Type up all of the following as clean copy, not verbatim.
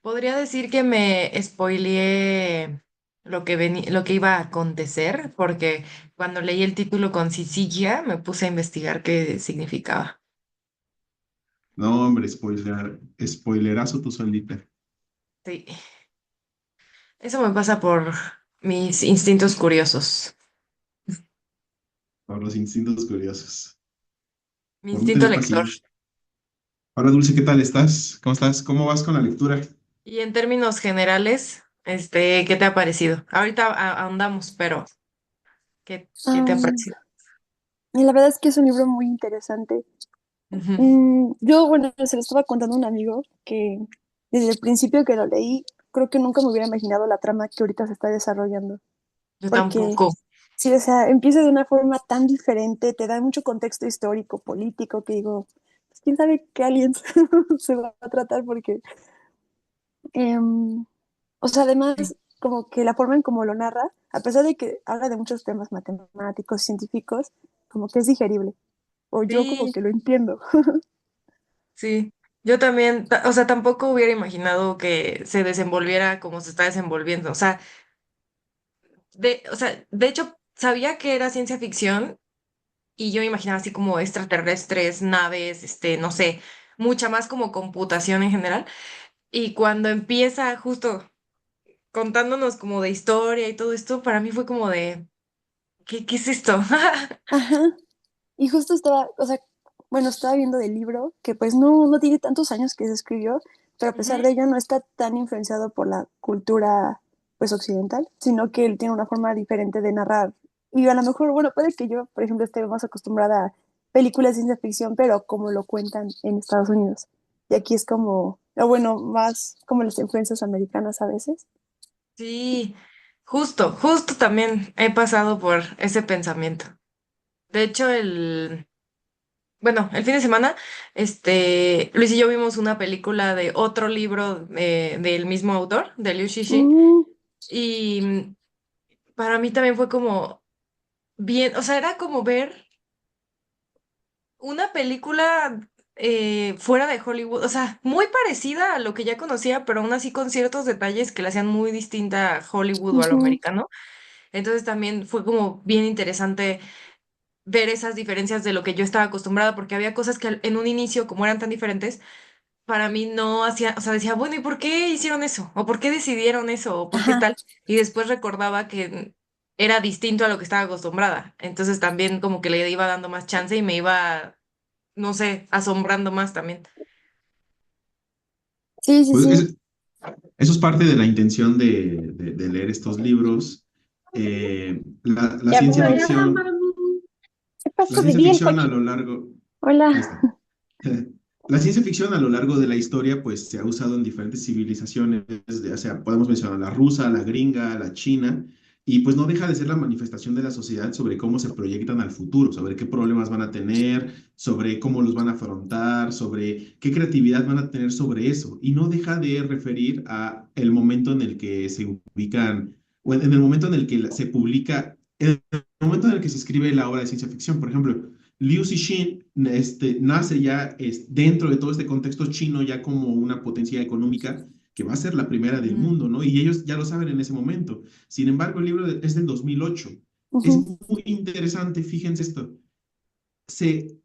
Podría decir que me spoileé lo que iba a acontecer, porque cuando leí el título con Sicilia me puse a investigar qué significaba. No, hombre, spoilerazo tu solita, Sí, eso me pasa por mis instintos curiosos, por los instintos curiosos, mi por no instinto tener lector. paciencia. Hola Dulce, ¿qué tal estás? ¿Cómo estás? ¿Cómo vas con la lectura? Y en términos generales, ¿qué te ha parecido? Ahorita ahondamos, pero ¿qué te ha Am, parecido? y la verdad es que es un libro muy interesante. Ujú. Yo, bueno, se lo estaba contando a un amigo que desde el principio que lo leí, creo que nunca me hubiera imaginado la trama que ahorita se está desarrollando. Yo Porque, tampoco. sí, o sea, empieza de una forma tan diferente, te da mucho contexto histórico, político, que digo, pues, quién sabe qué aliens se va a tratar, porque, em, o sea, Sí. además, como que la forma en cómo lo narra, a pesar de que habla de muchos temas matemáticos, científicos, como que es digerible. O yo como Sí, que lo entiendo. sí, yo también, o sea, tampoco hubiera imaginado que se desenvolviera como se está desenvolviendo. O sea, de hecho, sabía que era ciencia ficción y yo me imaginaba así como extraterrestres, naves, no sé, mucha más como computación en general. Y cuando empieza justo contándonos como de historia y todo esto, para mí fue como de, ¿qué es esto? Ajá. Y justo estaba, o sea, bueno, estaba viendo del libro, que pues no tiene tantos años que se escribió, pero a pesar Ujú. de ello no está tan influenciado por la cultura pues occidental, sino que él tiene una forma diferente de narrar. Y a lo mejor, bueno, puede que yo, por ejemplo, esté más acostumbrada a películas de ciencia ficción, pero como lo cuentan en Estados Unidos. Y aquí es como, o bueno, más como las influencias americanas a veces. Sí, justo también he pasado por ese pensamiento. De hecho, el fin de semana, Luis y yo vimos una película de otro libro del mismo autor, de Liu Cixin, Mm, y para mí también fue como bien, o sea, era como ver una película fuera de Hollywood, o sea, muy parecida a lo que ya conocía, pero aún así con ciertos detalles que la hacían muy distinta a Hollywood o a lo ujú. americano. Entonces también fue como bien interesante ver esas diferencias de lo que yo estaba acostumbrada, porque había cosas que en un inicio, como eran tan diferentes, para mí no hacía, o sea, decía, bueno, ¿y por qué hicieron eso? ¿O por qué decidieron eso? ¿O por qué Ajá. tal? Y después recordaba que era distinto a lo que estaba acostumbrada. Entonces también como que le iba dando más chance y me iba, no sé, asombrando más también. Sí, sí, Pues sí. eso es parte de la intención de leer estos libros. La Ya, ciencia hola, ficción, ¿qué la pasó? ciencia Viví el ficción a coche. lo largo, ahí Hola. está. La ciencia ficción a lo largo de la historia, pues se ha usado en diferentes civilizaciones, o sea, podemos mencionar la rusa, la gringa, la china, y pues no deja de ser la manifestación de la sociedad sobre cómo se proyectan al futuro, sobre qué problemas van a tener, sobre cómo los van a afrontar, sobre qué creatividad van a tener sobre eso, y no deja de referir a el momento en el que se ubican, o en el momento en el que se publica, en el momento en el que se escribe la obra de ciencia ficción, por ejemplo. Liu Cixin nace ya dentro de todo este contexto chino ya como una potencia económica que va a ser la primera del Mm. mundo, ¿no? Y ellos ya lo saben en ese momento. Sin embargo, el libro es del 2008. Es Ujú. muy interesante, fíjense esto.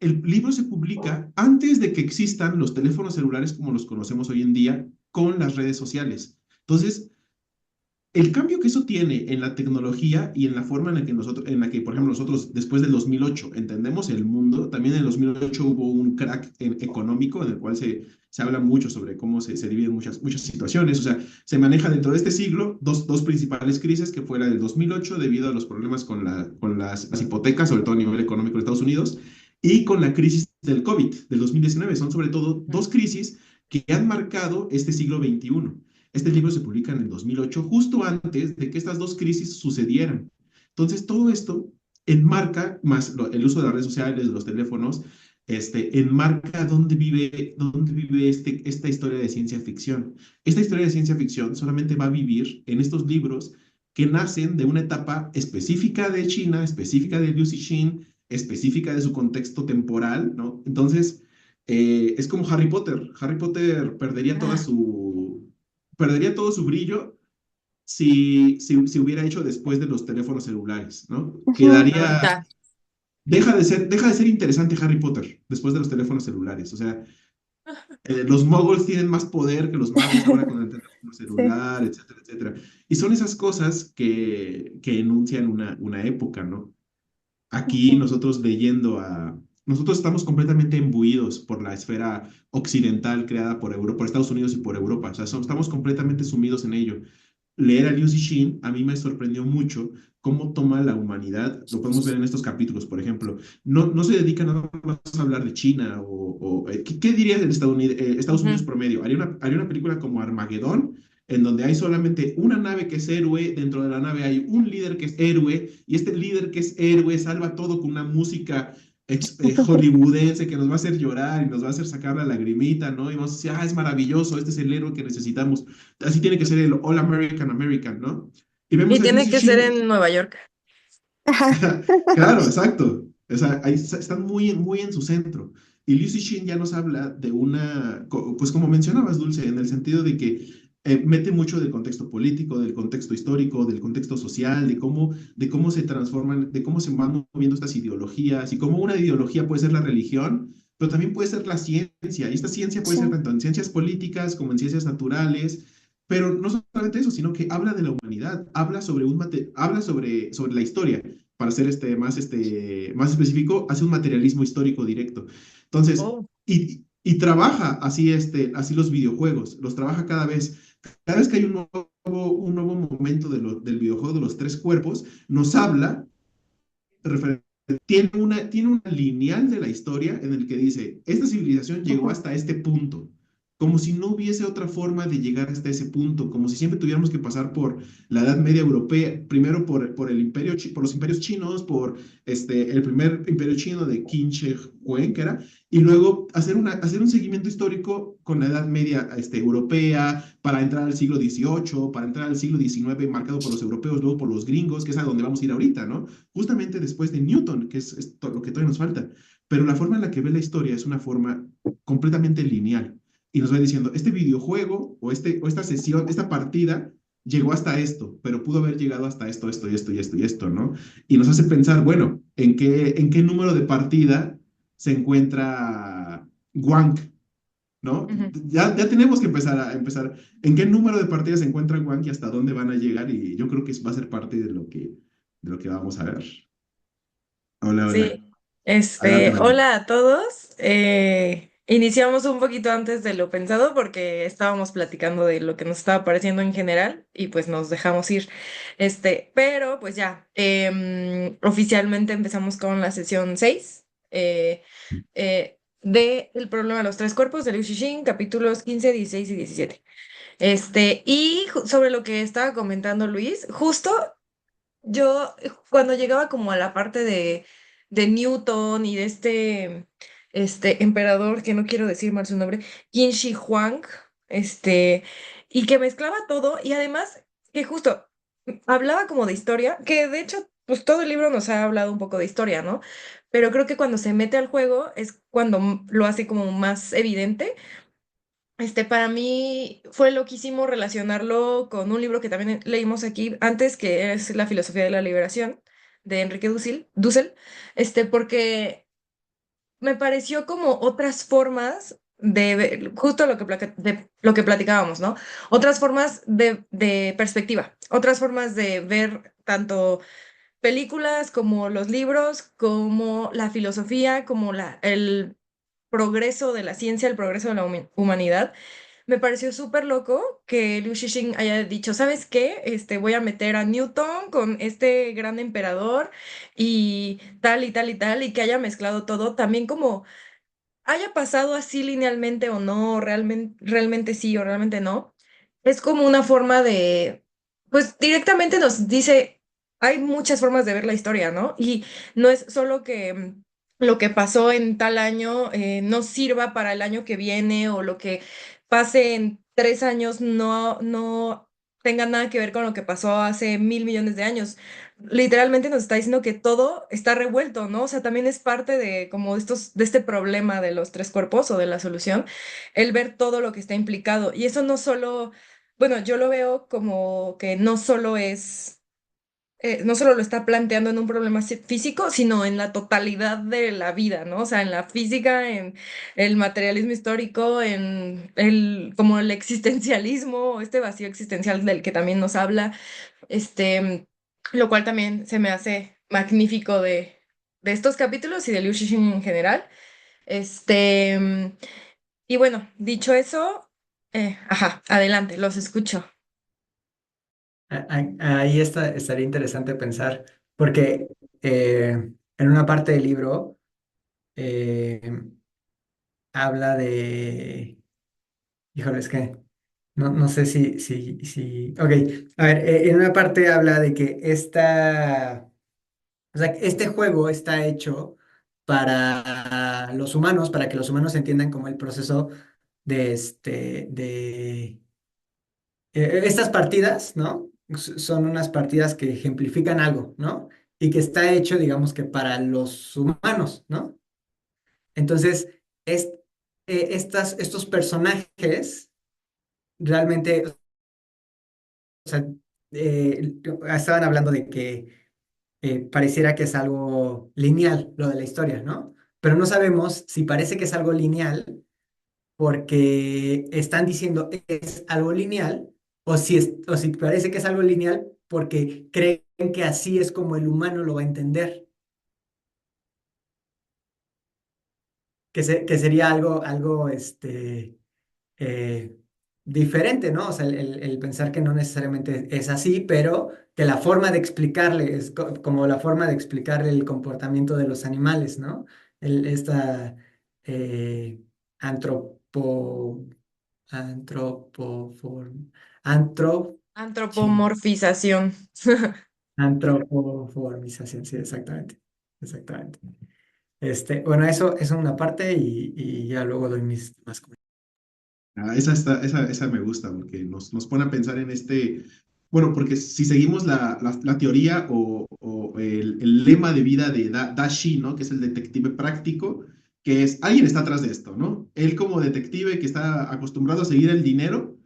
El libro se publica antes de que existan los teléfonos celulares como los conocemos hoy en día con las redes sociales. Entonces, el cambio que eso tiene en la tecnología y en la forma en la que nosotros, en la que, por ejemplo, nosotros después del 2008 entendemos el mundo, también en el 2008 hubo un crack económico en el cual se habla mucho sobre cómo se dividen muchas situaciones, o sea, se maneja dentro de este siglo dos principales crisis, que fue la del 2008 debido a los problemas con las hipotecas, sobre todo a nivel económico de Estados Unidos, y con la crisis del COVID del 2019. Son sobre todo dos crisis que han marcado este siglo XXI. Este libro se publica en el 2008, justo antes de que estas dos crisis sucedieran. Entonces, todo esto enmarca, más el uso de las redes sociales, de los teléfonos, enmarca dónde vive esta historia de ciencia ficción. Esta historia de ciencia ficción solamente va a vivir en estos libros que nacen de una etapa específica de China, específica de Liu Cixin, específica de su contexto temporal, ¿no? Entonces, es como Harry Potter. Harry Potter perdería toda Ah, su perdería todo su brillo si hubiera hecho después de los teléfonos celulares, ¿no? Ujú. Quedaría, Ya. deja de ser interesante Harry Potter después de los teléfonos celulares. O sea, los muggles tienen más poder que los magos ahora con el teléfono Sí. celular, etcétera, etcétera. Y son esas cosas que enuncian una época, ¿no? Aquí Ujú. nosotros nosotros estamos completamente imbuidos por la esfera occidental creada por Europa, por Estados Unidos y por Europa. O sea, estamos completamente sumidos en ello. Leer a Liu Cixin a mí me sorprendió mucho cómo toma la humanidad, lo podemos ver en estos capítulos, por ejemplo, no se dedica nada más a hablar de China ¿qué diría el Estados Unidos Ujú. promedio? Haría una película como Armagedón, en donde hay solamente una nave que es héroe, dentro de la nave hay un líder que es héroe, y este líder que es héroe salva todo con una música hollywoodense que nos va a hacer llorar y nos va a hacer sacar la lagrimita, ¿no? Y vamos a decir, es maravilloso, este es el héroe que necesitamos. Así tiene que ser el All American American, ¿no? Y vemos Y a Liu tiene que ser Cixin. en Nueva York. Ajá. Claro, exacto. O sea, ahí están muy en su centro. Y Liu Cixin ya nos habla de pues como mencionabas, Dulce, en el sentido de que mete mucho del contexto político, del contexto histórico, del contexto social, de cómo se transforman, de cómo se van moviendo estas ideologías y cómo una ideología puede ser la religión, pero también puede ser la ciencia. Y esta ciencia puede Sí. ser tanto en ciencias políticas como en ciencias naturales. Pero no solamente eso, sino que habla de la humanidad, habla sobre la historia, para ser más específico, hace un materialismo histórico directo. Entonces, Oh. y trabaja así los videojuegos, los trabaja cada vez que hay un nuevo momento del videojuego de los tres cuerpos, nos habla, refer- tiene una lineal de la historia en el que dice, esta civilización llegó Ujú. hasta este punto, como si no hubiese otra forma de llegar hasta ese punto, como si siempre tuviéramos que pasar por la Edad Media Europea, primero por el por los imperios chinos, por el primer imperio chino de Qin Shi Huang, que era, y luego hacer un seguimiento histórico con la Edad Media europea, para entrar al siglo XVIII, para entrar al siglo XIX, marcado por los europeos, luego por los gringos, que es a donde vamos a ir ahorita, ¿no? Justamente después de Newton, que es lo que todavía nos falta. Pero la forma en la que ve la historia es una forma completamente lineal y nos va diciendo, este videojuego o esta sesión, esta partida llegó hasta esto, pero pudo haber llegado hasta esto, esto y esto y esto y esto, ¿no? Y nos hace pensar, bueno, en qué número de partida se encuentra Wang, ¿no? Ujú. Ya tenemos que empezar. ¿En qué número de partidas se encuentra Wang y hasta dónde van a llegar? Y yo creo que va a ser parte de lo que vamos a ver. Hola, hola. Sí, Adelante, adelante. hola a todos. Iniciamos un poquito antes de lo pensado porque estábamos platicando de lo que nos estaba pareciendo en general y pues nos dejamos ir. Pero pues ya, oficialmente empezamos con la sesión 6 de El problema de los tres cuerpos de Liu Xixin, capítulos 15, 16 y 17. Sobre lo que estaba comentando Luis, justo yo, cuando llegaba como a la parte de Newton y de este emperador, que no quiero decir mal su nombre, Qin Shi Huang, y que mezclaba todo, y además que justo hablaba como de historia, que de hecho, pues todo el libro nos ha hablado un poco de historia, ¿no? Pero creo que cuando se mete al juego es cuando lo hace como más evidente. Para mí fue loquísimo relacionarlo con un libro que también leímos aquí antes, que es La filosofía de la liberación, de Enrique Dussel, porque me pareció como otras formas de ver, justo de lo que platicábamos, ¿no? Otras formas de perspectiva, otras formas de ver tanto películas como los libros, como la filosofía, como el progreso de la ciencia, el progreso de la humanidad. Me pareció súper loco que Liu Xixing haya dicho, ¿sabes qué? Voy a meter a Newton con este gran emperador y tal y tal y tal, y que haya mezclado todo, también como haya pasado así linealmente o no, realmente sí o realmente no, es como una forma pues directamente nos dice, hay muchas formas de ver la historia, ¿no? Y no es solo que lo que pasó en tal año no sirva para el año que viene o lo que pase en 3 años no tenga nada que ver con lo que pasó hace 1.000 millones de años. Literalmente nos está diciendo que todo está revuelto, ¿no? O sea, también es parte de como de este problema de los tres cuerpos o de la solución, el ver todo lo que está implicado. Y eso bueno, yo lo veo como que no solo es no solo lo está planteando en un problema físico, sino en la totalidad de la vida, ¿no? O sea, en la física, en el materialismo histórico, en el, como el existencialismo, este vacío existencial del que también nos habla, este, lo cual también se me hace magnífico de estos capítulos y de Liu Cixin en general. Este, y bueno, dicho eso, ajá, adelante, los escucho. Ahí estaría interesante pensar, porque en una parte del libro eh, habla de, híjole, es que no sé ok, a ver, en una parte habla de que o sea, que este juego está hecho para los humanos, para que los humanos entiendan como el proceso de estas partidas, ¿no? Son unas partidas que ejemplifican algo, ¿no? Y que está hecho, digamos que para los humanos, ¿no? Entonces, es, estos personajes realmente, o sea, estaban hablando de que pareciera que es algo lineal lo de la historia, ¿no? Pero no sabemos si parece que es algo lineal porque están diciendo es algo lineal o si parece que es algo lineal porque creen que así es como el humano lo va a entender, que sería algo eh, diferente, ¿no? O sea, el pensar que no necesariamente es así, pero que la forma de explicarle es como la forma de explicarle el comportamiento de los animales, ¿no? Esta eh, antropo, antropoform, antro, chin, Antropomorfización. antropoformización, sí, exactamente, exactamente. Bueno, eso es una parte y ya luego doy mis más comentarios. Esa me gusta porque nos pone a pensar en este, bueno, porque si seguimos la teoría o el lema de vida de Dashi, ¿no? Que es el detective práctico, que es, alguien está atrás de esto, ¿no? Él como detective que está acostumbrado a seguir el dinero,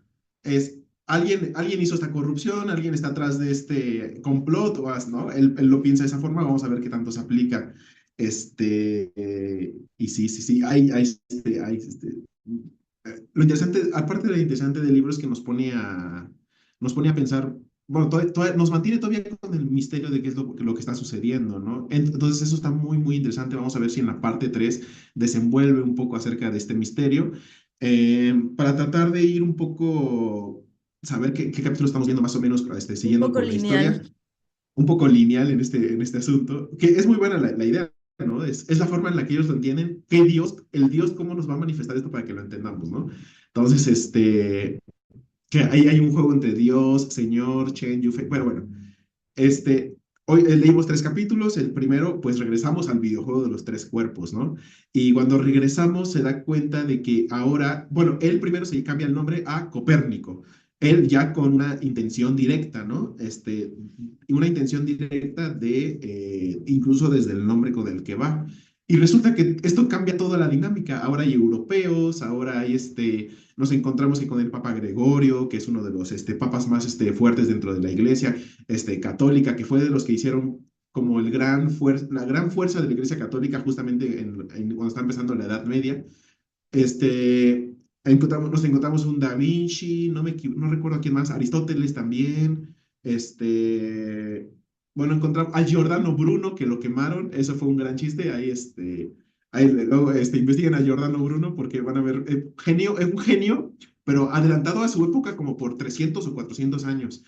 es, alguien hizo esta corrupción, alguien está atrás de este complot, ¿no? Él lo piensa de esa forma, vamos a ver qué tanto se aplica. Y sí, lo interesante, aparte de lo interesante del libro es que nos pone a pensar, bueno, nos mantiene todavía con el misterio de qué es lo que está sucediendo, ¿no? Entonces eso está muy, muy interesante. Vamos a ver si en la parte 3 desenvuelve un poco acerca de este misterio, para tratar de ir un poco, saber qué capítulo estamos viendo más o menos, Un siguiendo poco con la historia, lineal. un poco lineal en este asunto, que es muy buena la idea, ¿no? Es la forma en la que ellos lo entienden, que Dios, el Dios, cómo nos va a manifestar esto para que lo entendamos, ¿no? Entonces, que ahí hay un juego entre Dios, Señor, Chen, Yufei, bueno, este, hoy leímos 3 capítulos, el primero, pues regresamos al videojuego de los 3 cuerpos, ¿no? Y cuando regresamos se da cuenta de que ahora, bueno, él primero se cambia el nombre a Copérnico, él ya con una intención directa, ¿no? Una intención directa de, incluso desde el nombre con el que va. Y resulta que esto cambia toda la dinámica. Ahora hay europeos, ahora hay nos encontramos que con el Papa Gregorio, que es uno de los papas más fuertes dentro de la iglesia católica, que fue de los que hicieron como la gran fuerza de la Iglesia Católica justamente cuando está empezando la Edad Media. Nos encontramos un Da Vinci, no recuerdo quién más, Aristóteles también. Bueno, encontramos a Giordano Bruno, que lo quemaron, eso fue un gran chiste. Ahí luego investiguen a Giordano Bruno porque van a ver, es un genio, pero adelantado a su época como por 300 o 400 años.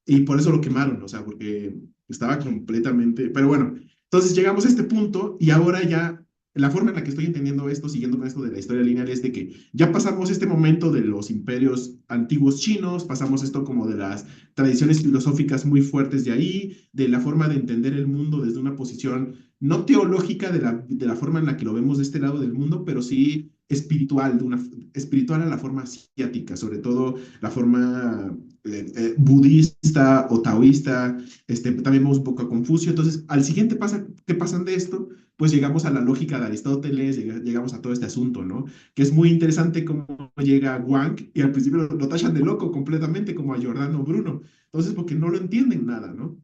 Y por eso lo quemaron, o sea, porque estaba completamente... Pero bueno, entonces llegamos a este punto y ahora ya la forma en la que estoy entendiendo esto, siguiendo con esto de la historia lineal, es de que ya pasamos este momento de los imperios antiguos chinos, pasamos esto como de las tradiciones filosóficas muy fuertes de ahí, de la forma de entender el mundo desde una posición no teológica de la forma en la que lo vemos de este lado del mundo, pero sí espiritual, espiritual a la forma asiática, sobre todo la forma budista o taoísta, también vemos un poco a Confucio. Entonces, al siguiente que pasan de esto, pues llegamos a la lógica de Aristóteles, llegamos a todo este asunto, ¿no? Que es muy interesante cómo llega Wang y al principio lo tachan de loco completamente, como a Giordano Bruno. Entonces, porque no lo entienden nada, ¿no?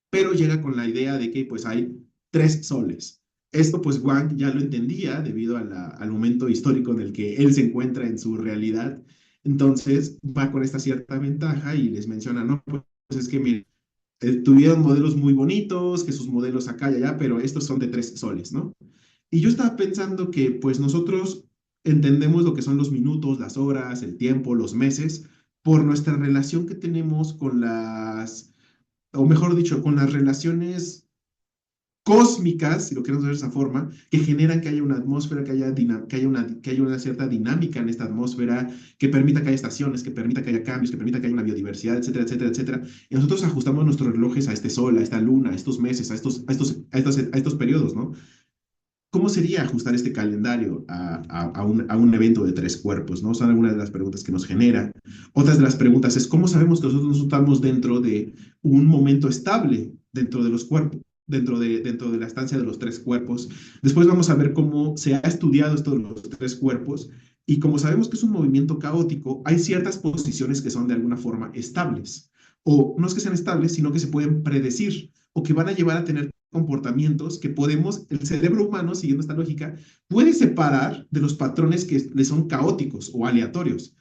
Pero llega con la idea de que pues hay tres soles. Esto pues Wang ya lo entendía debido al momento histórico en el que él se encuentra en su realidad. Entonces va con esta cierta ventaja y les menciona, no, pues es que miren, tuvieron modelos muy bonitos, que sus modelos acá y allá, pero estos son de tres soles, ¿no? Y yo estaba pensando que pues nosotros entendemos lo que son los minutos, las horas, el tiempo, los meses, por nuestra relación que tenemos con o mejor dicho, con las relaciones cósmicas, si lo queremos ver de esa forma, que generan que haya una atmósfera, que haya una cierta dinámica en esta atmósfera, que permita que haya estaciones, que permita que haya cambios, que permita que haya una biodiversidad, etcétera, etcétera, etcétera. Y nosotros ajustamos nuestros relojes a este sol, a esta luna, a estos meses, a estos periodos, ¿no? ¿Cómo sería ajustar este calendario a un evento de tres cuerpos? ¿No? Son algunas de las preguntas que nos genera. Otras de las preguntas es, ¿cómo sabemos que nosotros no estamos dentro de un momento estable dentro de los cuerpos? Dentro de la estancia de los tres cuerpos. Después vamos a ver cómo se ha estudiado esto de los tres cuerpos y como sabemos que es un movimiento caótico, hay ciertas posiciones que son de alguna forma estables. O no es que sean estables, sino que se pueden predecir o que van a llevar a tener comportamientos que el cerebro humano, siguiendo esta lógica, puede separar de los patrones que le son caóticos o aleatorios.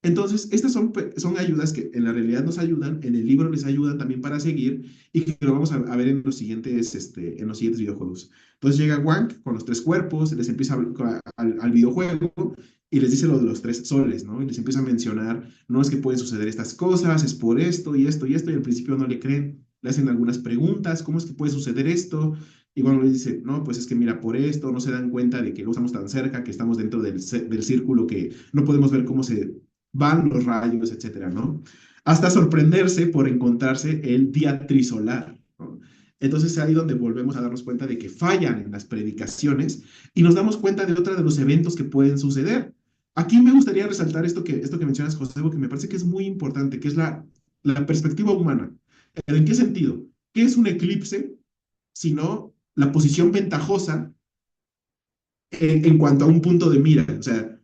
Entonces, estas son ayudas que en la realidad nos ayudan, en el libro les ayudan también para seguir y que lo vamos a ver en los siguientes videojuegos. Entonces llega Wang con los tres cuerpos, les empieza a hablar al videojuego y les dice lo de los tres soles, ¿no? Y les empieza a mencionar, no es que pueden suceder estas cosas, es por esto y esto y esto, y al principio no le creen, le hacen algunas preguntas, ¿cómo es que puede suceder esto? Y bueno, les dice, no, pues es que mira, por esto no se dan cuenta de que no estamos tan cerca, que estamos dentro del círculo, que no podemos ver cómo se van los rayos, etcétera, ¿no? Hasta sorprenderse por encontrarse el día trisolar, ¿no? Entonces ahí donde volvemos a darnos cuenta de que fallan en las predicaciones y nos damos cuenta de otro de los eventos que pueden suceder. Aquí me gustaría resaltar esto que mencionas, José, porque me parece que es muy importante, que es la perspectiva humana. ¿En qué sentido? ¿Qué es un eclipse? Sino la posición ventajosa en cuanto a un punto de mira. O sea,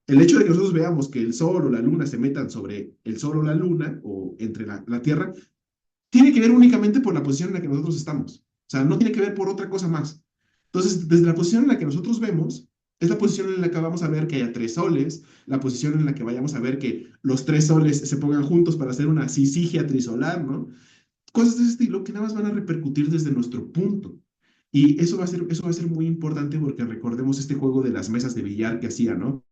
el hecho de que nosotros veamos que el Sol o la Luna se metan sobre el Sol o la Luna o entre la Tierra, tiene que ver únicamente por la posición en la que nosotros estamos. O sea, no tiene que ver por otra cosa más. Entonces, desde la posición en la que nosotros vemos, es la posición en la que vamos a ver que haya tres soles, la posición en la que vayamos a ver que los tres soles se pongan juntos para hacer una sisigia trisolar, ¿no? Cosas de ese estilo que nada más van a repercutir desde nuestro punto. Y eso va a ser muy importante porque recordemos este juego de las mesas de billar que hacía, ¿no?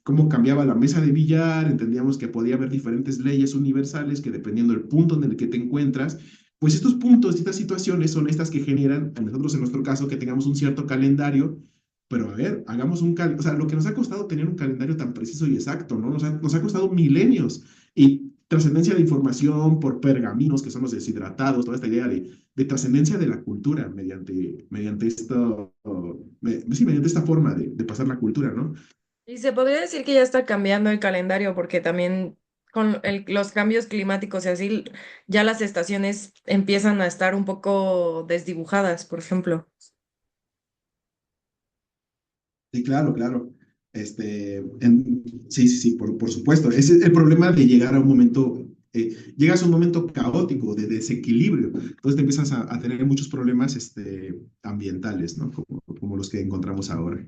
Cómo cambiaba la mesa de billar, entendíamos que podía haber diferentes leyes universales que dependiendo del punto en el que te encuentras, pues estos puntos y estas situaciones son estas que generan, a nosotros en nuestro caso, que tengamos un cierto calendario, pero a ver, hagamos o sea, lo que nos ha costado tener un calendario tan preciso y exacto, ¿no? Nos ha costado milenios y trascendencia de información por pergaminos que son los deshidratados, toda esta idea de trascendencia de la cultura mediante sí, mediante esta forma de pasar la cultura, ¿no? Y se podría decir que ya está cambiando el calendario porque también con los cambios climáticos y así, ya las estaciones empiezan a estar un poco desdibujadas, por ejemplo. Sí, claro, claro. Sí, sí, sí, por supuesto. Ese es el problema de llegar a un momento, llegas a un momento caótico, de desequilibrio. Entonces te empiezas a tener muchos problemas ambientales, ¿no? Como los que encontramos ahora.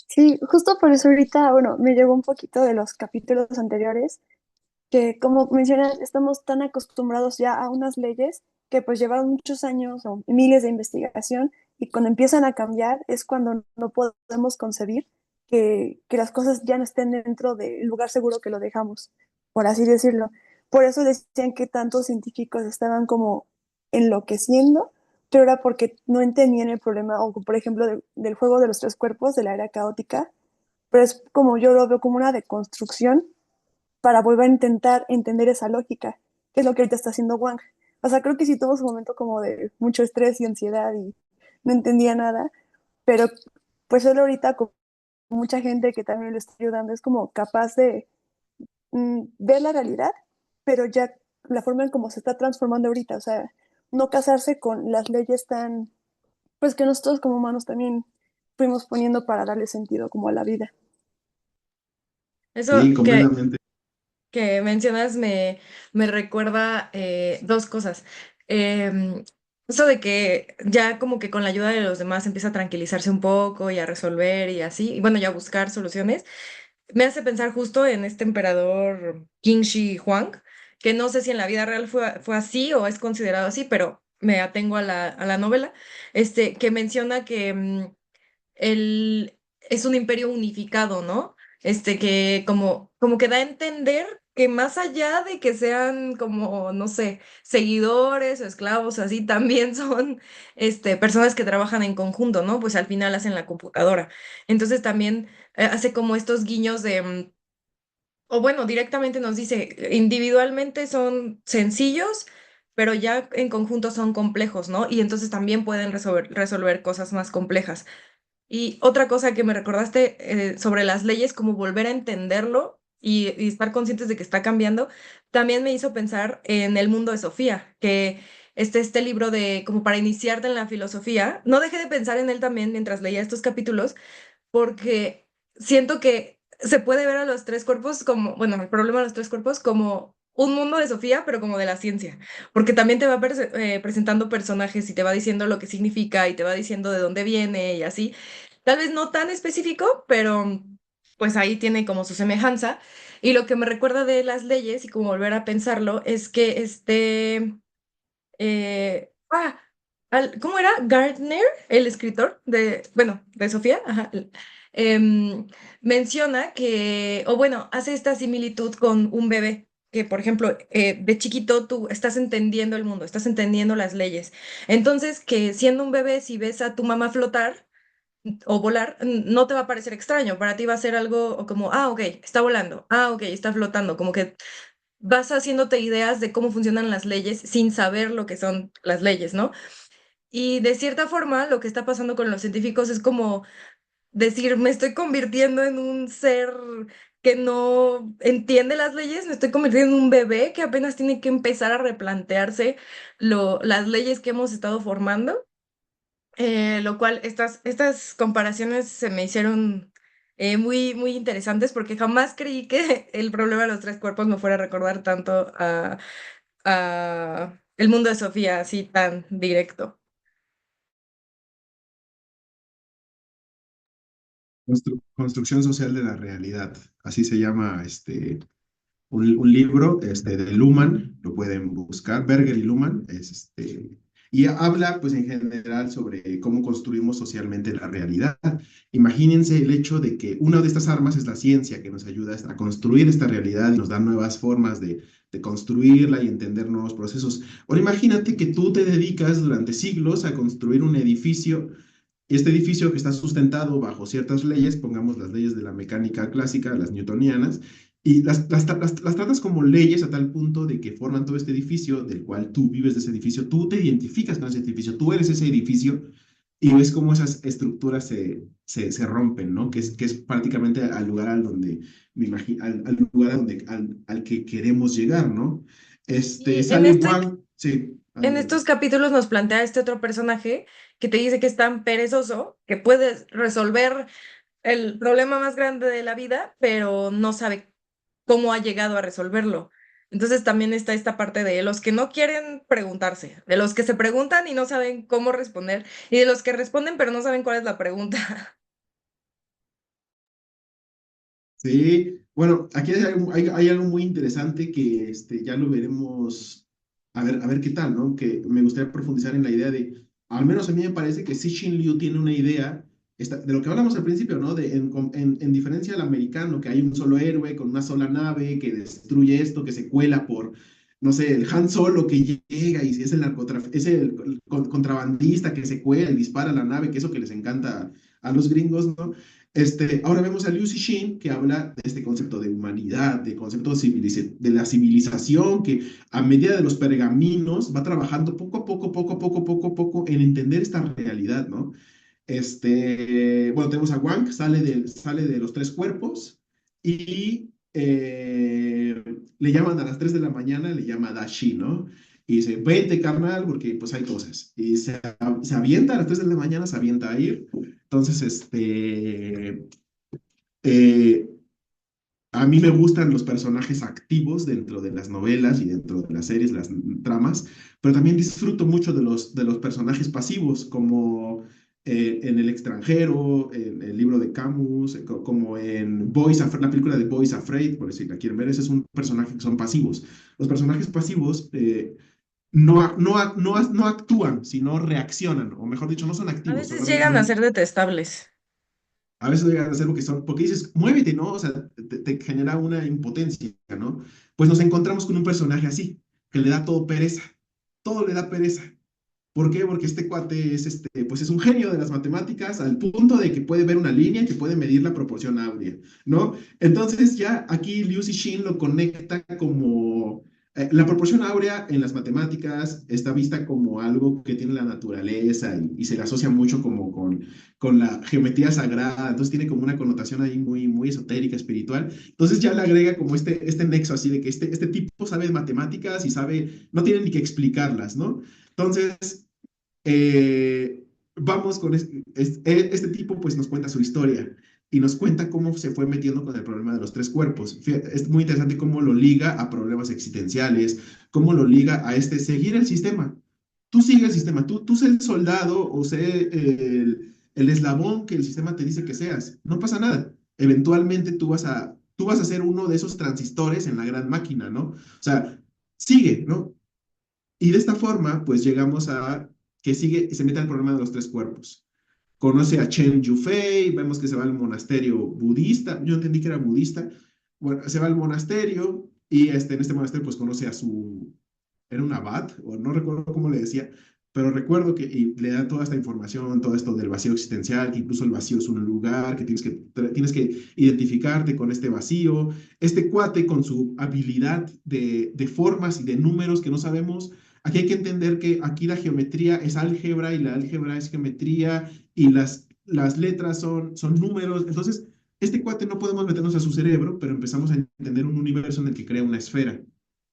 Sí, justo por eso ahorita, bueno, me llegó un poquito de los capítulos anteriores, que como mencionas, estamos tan acostumbrados ya a unas leyes que pues llevan muchos años o miles de investigación y cuando empiezan a cambiar es cuando no podemos concebir que las cosas ya no estén dentro del lugar seguro que lo dejamos, por así decirlo. Por eso decían que tantos científicos estaban como enloqueciendo, pero era porque no entendían el problema, o por ejemplo del juego de los tres cuerpos, de la era caótica, pero es como yo lo veo como una deconstrucción para volver a intentar entender esa lógica, que es lo que ahorita está haciendo Wang. O sea, creo que sí tuvo su momento como de mucho estrés y ansiedad y no entendía nada, pero pues él ahorita mucha gente que también lo está ayudando es como capaz de ver la realidad, pero ya la forma en cómo se está transformando ahorita, o sea, no casarse con las leyes tan, pues que nosotros como humanos también fuimos poniendo para darle sentido como a la vida. Eso Sí, completamente. que mencionas me recuerda dos cosas. Em, Eso de que ya como que con la ayuda de los demás empieza a tranquilizarse un poco y a resolver y así, y bueno, ya a buscar soluciones, me hace pensar justo en este emperador Qin Shi Huang, que no sé si en la vida real fue así o es considerado así, pero me atengo a a la novela, que menciona que es un imperio unificado, ¿no? Que como que da a entender que más allá de que sean como, no sé, seguidores o esclavos, así también son, personas que trabajan en conjunto, ¿no? Pues al final hacen la computadora. Entonces también hace como estos guiños de, o bueno, directamente nos dice, individualmente son sencillos, pero ya en conjunto son complejos, ¿no? Y entonces también pueden resolver cosas más complejas. Y otra cosa que me recordaste sobre las leyes, como volver a entenderlo y estar conscientes de que está cambiando, también me hizo pensar en el mundo de Sofía, que este libro de como para iniciarte en la filosofía, no dejé de pensar en él también mientras leía estos capítulos, porque siento que se puede ver a los tres cuerpos como, bueno, el problema de los tres cuerpos como un mundo de Sofía, pero como de la ciencia, porque también te va presentando personajes y te va diciendo lo que significa y te va diciendo de dónde viene y así. Tal vez no tan específico, pero pues ahí tiene como su semejanza. Y lo que me recuerda de las leyes y como volver a pensarlo es que eh, ah, ¿cómo era? Gardner, el escritor de, bueno, de Sofía, ajá, em, menciona que, o bueno, hace esta similitud con un bebé, que por ejemplo, de chiquito tú estás entendiendo el mundo, estás entendiendo las leyes. Entonces, que siendo un bebé, si ves a tu mamá flotar o volar, no te va a parecer extraño, para ti va a ser algo como, ah, ok, está volando, ah, ok, está flotando, como que vas haciéndote ideas de cómo funcionan las leyes sin saber lo que son las leyes, ¿no? Y de cierta forma, lo que está pasando con los científicos es como decir, me estoy convirtiendo en un ser que no entiende las leyes, me estoy convirtiendo en un bebé que apenas tiene que empezar a replantearse las leyes que hemos estado formando, lo cual estas comparaciones se me hicieron muy interesantes porque jamás creí que el problema de los tres cuerpos me fuera a recordar tanto a el mundo de Sofía, así tan directo. Construcción social de la realidad. Así se llama un libro de Luhmann, lo pueden buscar, Berger y Luhmann, y habla pues en general sobre cómo construimos socialmente la realidad. Imagínense el hecho de que una de estas armas es la ciencia que nos ayuda a construir esta realidad y nos da nuevas formas de construirla y entender nuevos procesos. Ahora imagínate que tú te dedicas durante siglos a construir un edificio y este edificio que está sustentado bajo ciertas leyes, pongamos las leyes de la mecánica clásica, las newtonianas, y las tratas como leyes a tal punto de que forman todo este edificio del cual tú vives de ese edificio, tú te identificas con ese edificio, tú eres ese edificio y ves cómo esas estructuras se rompen, ¿no? Que es prácticamente al lugar al donde, me imagino, al lugar al que queremos llegar, ¿no? Y Sale Wang, sí, en adelante. estos capítulos nos plantea este otro personaje que te dice que es tan perezoso que puede resolver el problema más grande de la vida, pero no sabe cómo ha llegado a resolverlo. Entonces también está esta parte de los que no quieren preguntarse, de los que se preguntan y no saben cómo responder, y de los que responden pero no saben cuál es la pregunta. Sí, bueno, aquí hay algo muy interesante que ya lo veremos, a ver qué tal, ¿no? Que me gustaría profundizar en la idea de, al menos a mí me parece que Cixin Liu tiene una idea de lo que hablamos al principio, ¿no? En diferencia al americano, que hay un solo héroe con una sola nave que destruye esto, que se cuela por, no sé, el Han Solo que llega y si es es el contrabandista que se cuela y dispara a la nave, que eso que les encanta a los gringos, ¿no? Ahora vemos a Liu Cixin que habla de este concepto de humanidad, de concepto de la civilización, que a medida de los pergaminos va trabajando poco a poco en entender esta realidad, ¿no? Bueno, tenemos a Wang, sale de los tres cuerpos y le llaman a las 3 de la mañana, le llama Dashi, ¿no? Y dice, vente, carnal, porque pues hay cosas. Y se avienta a las 3 de la mañana, se avienta a ir. Entonces, eh, a mí me gustan los personajes activos dentro de las novelas y dentro de las series, las tramas, pero también disfruto mucho de los personajes pasivos, como en El extranjero, en el libro de Camus, como en la película de Boys Afraid, por si la quieren ver, ese es un personaje que son pasivos. Los personajes pasivos no actúan, sino reaccionan, o mejor dicho, no son A activos, veces solamente llegan a son ser detestables. a veces llegan a ser lo que son, porque dices, muévete, ¿no? O sea, te genera una impotencia, ¿no? Pues nos encontramos con un personaje así, que le da todo pereza, todo le da pereza. ¿Por qué? Porque este cuate es, pues es un genio de las matemáticas al punto de que puede ver una línea que puede medir la proporción áurea, ¿no? Entonces ya aquí Liu Cixin lo conecta como la proporción áurea en las matemáticas está vista como algo que tiene la naturaleza y se le asocia mucho como con la geometría sagrada, entonces tiene como una connotación ahí muy, muy esotérica, espiritual. Entonces ya le agrega como este nexo así de que este tipo sabe de matemáticas y sabe, no tiene ni que explicarlas, ¿no? Entonces, vamos con este tipo, pues nos cuenta su historia y nos cuenta cómo se fue metiendo con el problema de los tres cuerpos. Es muy interesante cómo lo liga a problemas existenciales, cómo lo liga a seguir el sistema. Tú sigue el sistema, tú sé el soldado o sé el eslabón que el sistema te dice que seas. No pasa nada. Eventualmente tú vas a ser uno de esos transistores en la gran máquina, ¿no? O sea, sigue, ¿no? Y de esta forma, pues llegamos a que sigue y se mete al problema de los tres cuerpos. Conoce a Chen Yufei, vemos que se va al monasterio budista, yo entendí que era budista, bueno, se va al monasterio y en este monasterio pues conoce a era un abad, o no recuerdo cómo le decía, pero recuerdo que y le da toda esta información, todo esto del vacío existencial, que incluso el vacío es un lugar, que tienes que identificarte con este vacío. Este cuate con su habilidad de formas y de números que no sabemos, aquí hay que entender que aquí la geometría es álgebra y la álgebra es geometría y las letras son números. Entonces, este cuate no podemos meternos a su cerebro, pero empezamos a entender un universo en el que crea una esfera.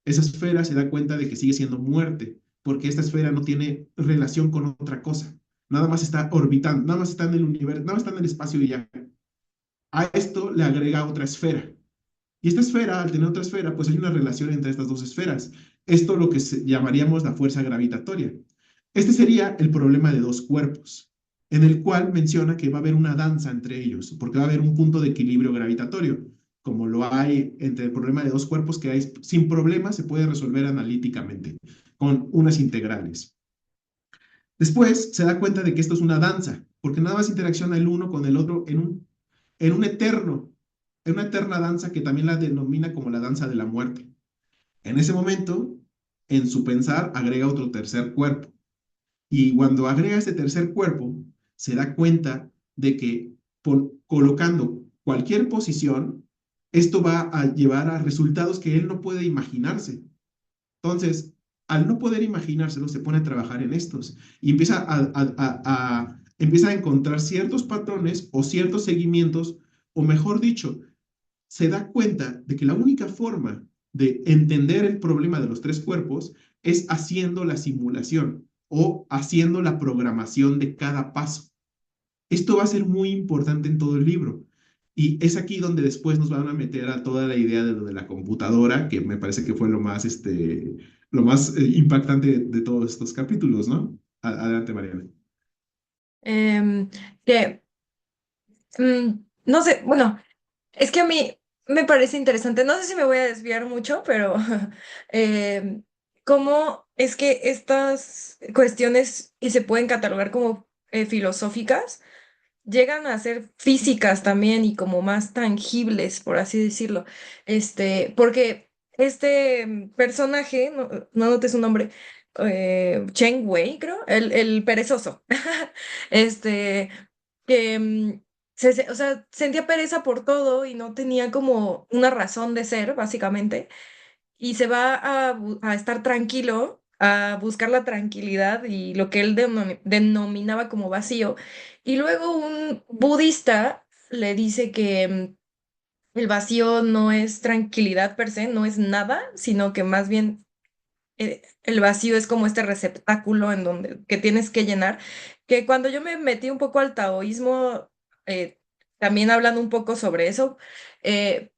Esa esfera se da cuenta de que sigue siendo muerte, porque esta esfera no tiene relación con otra cosa. Nada más está orbitando, nada más está en el universo, nada más está en el espacio y ya. A esto le agrega otra esfera. Y esta esfera, al tener otra esfera, pues hay una relación entre estas dos esferas. Esto lo que llamaríamos la fuerza gravitatoria. Este sería el problema de dos cuerpos, en el cual menciona que va a haber una danza entre ellos, porque va a haber un punto de equilibrio gravitatorio, como lo hay entre el problema de dos cuerpos que hay sin problema, se puede resolver analíticamente con unas integrales. Después se da cuenta de que esto es una danza, porque nada más interacciona el uno con el otro en un eterno, en una eterna danza que también la denomina como la danza de la muerte. En ese momento, en su pensar, agrega otro tercer cuerpo. Y cuando agrega este tercer cuerpo, se da cuenta de que colocando cualquier posición, esto va a llevar a resultados que él no puede imaginarse. Entonces, al no poder imaginárselo, se pone a trabajar en estos y empieza a encontrar ciertos patrones o ciertos seguimientos, o mejor dicho, se da cuenta de que la única forma de entender el problema de los tres cuerpos es haciendo la simulación o haciendo la programación de cada paso. Esto va a ser muy importante en todo el libro. Y es aquí donde después nos van a meter a toda la idea de lo de la computadora, que me parece que fue lo más impactante de todos estos capítulos, ¿no? Adelante, Mariana. Em, que, no sé, bueno, es que a mí me parece interesante, no sé si me voy a desviar mucho, pero em, cómo es que estas cuestiones que se pueden catalogar como filosóficas llegan a ser físicas también y como más tangibles, por así decirlo. Porque este personaje, no noté su nombre, Chen Wei, creo, el perezoso, este, que o sea, sentía pereza por todo y no tenía como una razón de ser, básicamente, y se va a estar tranquilo a buscar la tranquilidad y lo que él denominaba como vacío. Y luego un budista le dice que el vacío no es tranquilidad per se, no es nada, sino que más bien el vacío es como este receptáculo en donde que tienes que llenar, que cuando yo me metí un poco al taoísmo, también hablando un poco sobre eso, eh,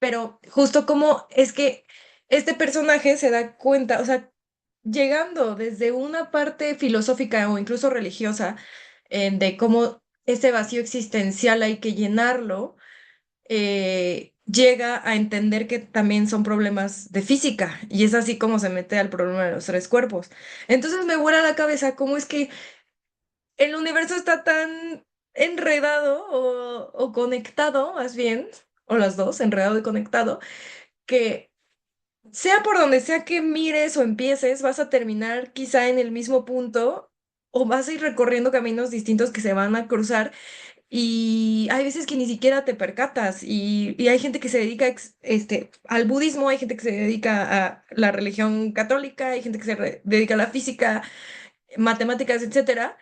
pero justo como es que este personaje se da cuenta, o sea, llegando desde una parte filosófica o incluso religiosa, de cómo ese vacío existencial hay que llenarlo, llega a entender que también son problemas de física y es así como se mete al problema de los tres cuerpos. Entonces me vuela la cabeza cómo es que el universo está tan enredado o conectado, más bien, o las dos, enredado y conectado, que sea por donde sea que mires o empieces, vas a terminar quizá en el mismo punto o vas a ir recorriendo caminos distintos que se van a cruzar y hay veces que ni siquiera te percatas y hay gente que se dedica al budismo, hay gente que se dedica a la religión católica, hay gente que dedica a la física, matemáticas, etcétera.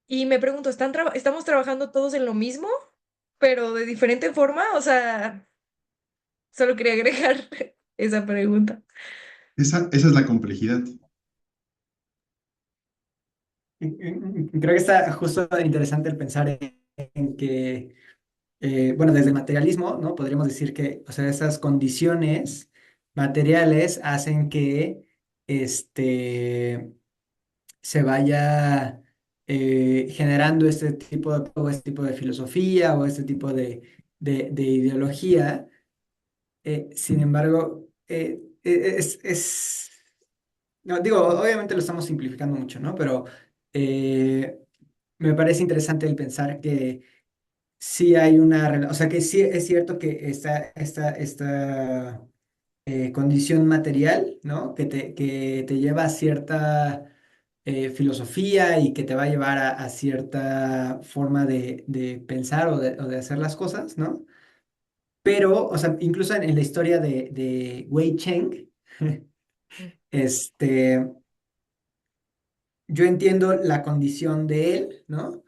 Y me pregunto, ¿estamos trabajando todos en lo mismo, pero de diferente forma? O sea, solo quería agregar esa pregunta. Esa es la complejidad. Creo que está justo interesante el pensar en que, bueno, desde el materialismo, ¿no? Podríamos decir que, o sea, esas condiciones materiales hacen que, este, se vaya generando o este tipo de filosofía o este tipo de ideología. Sin embargo, no, digo, obviamente lo estamos simplificando mucho, ¿no? Pero eh, me parece interesante el pensar que sí hay o sea, que sí es cierto que esta condición material, ¿no? Que te lleva a cierta filosofía y que te va a llevar a cierta forma de pensar o de hacer las cosas, ¿no? Pero, o sea, incluso en la historia de Wei Cheng, este, yo entiendo la condición de él, ¿no?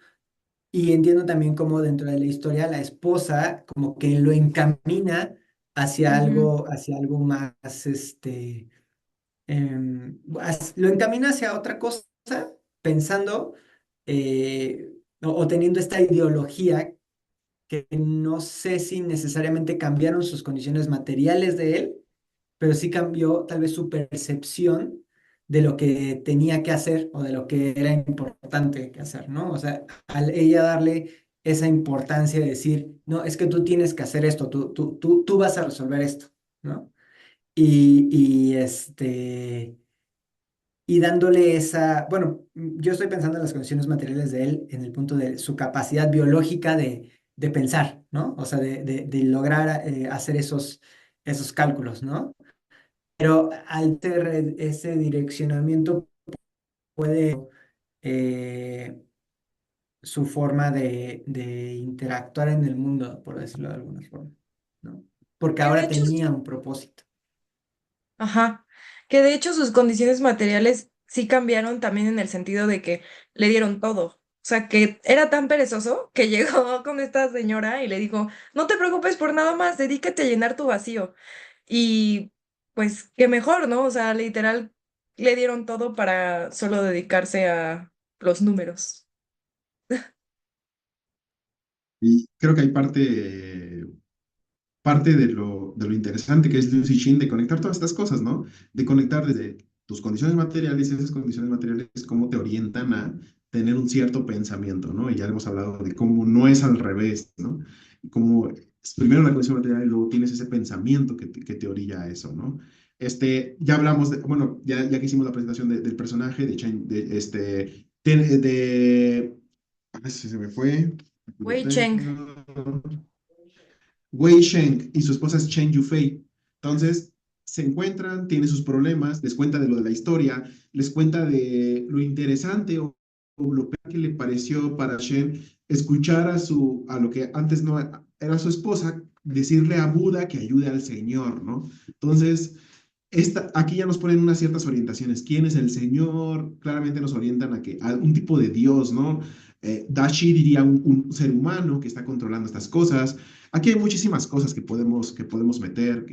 Y entiendo también cómo dentro de la historia la esposa como que lo encamina Ujú, hacia algo más, lo encamina hacia otra cosa, pensando o teniendo esta ideología que no sé si necesariamente cambiaron sus condiciones materiales de él, pero sí cambió tal vez su percepción de lo que tenía que hacer o de lo que era importante que hacer, ¿no? O sea, al ella darle esa importancia de decir, no, es que tú tienes que hacer esto, tú vas a resolver esto, ¿no? Y dándole bueno, yo estoy pensando en las condiciones materiales de él en el punto de su capacidad biológica de pensar, ¿no? O sea, de lograr hacer esos cálculos, ¿no? Pero al tener ese direccionamiento puede eh, su forma de interactuar en el mundo, por decirlo de alguna forma, ¿no? Porque que de ahora hecho, tenía un propósito. ajá, que de hecho sus condiciones materiales sí cambiaron también en el sentido de que le dieron todo. O sea, que era tan perezoso que llegó con esta señora y le dijo, no te preocupes por nada más, dedícate a llenar tu vacío. Y pues qué mejor, ¿no? O sea, literal, le dieron todo para solo dedicarse a los números. Y creo que hay parte de lo interesante que es Liu Cixin de conectar todas estas cosas, ¿no? De conectar desde tus condiciones materiales y esas condiciones materiales, cómo te orientan a tener un cierto pensamiento, ¿no? Y ya hemos hablado de cómo no es al revés, ¿no? Y cómo es primero la condición material y luego tienes ese pensamiento que te orilla a eso, ¿no? Ya hablamos bueno, ya que hicimos la presentación del personaje, ay, se me fue, aquí lo Wei Cheng. tengo. Wei Sheng y su esposa es Chen Yufei. Entonces, se encuentran, tiene sus problemas, les cuenta de lo de la historia, les cuenta de lo interesante o lo que le pareció para Shen escuchar a lo que antes no era su esposa, decirle a Buda que ayude al Señor, ¿no? Entonces, Aquí ya nos ponen unas ciertas orientaciones. ¿Quién es el Señor? Claramente nos orientan a un tipo de Dios, ¿no? Dashi diría un ser humano que está controlando estas cosas. Aquí hay muchísimas cosas que podemos meter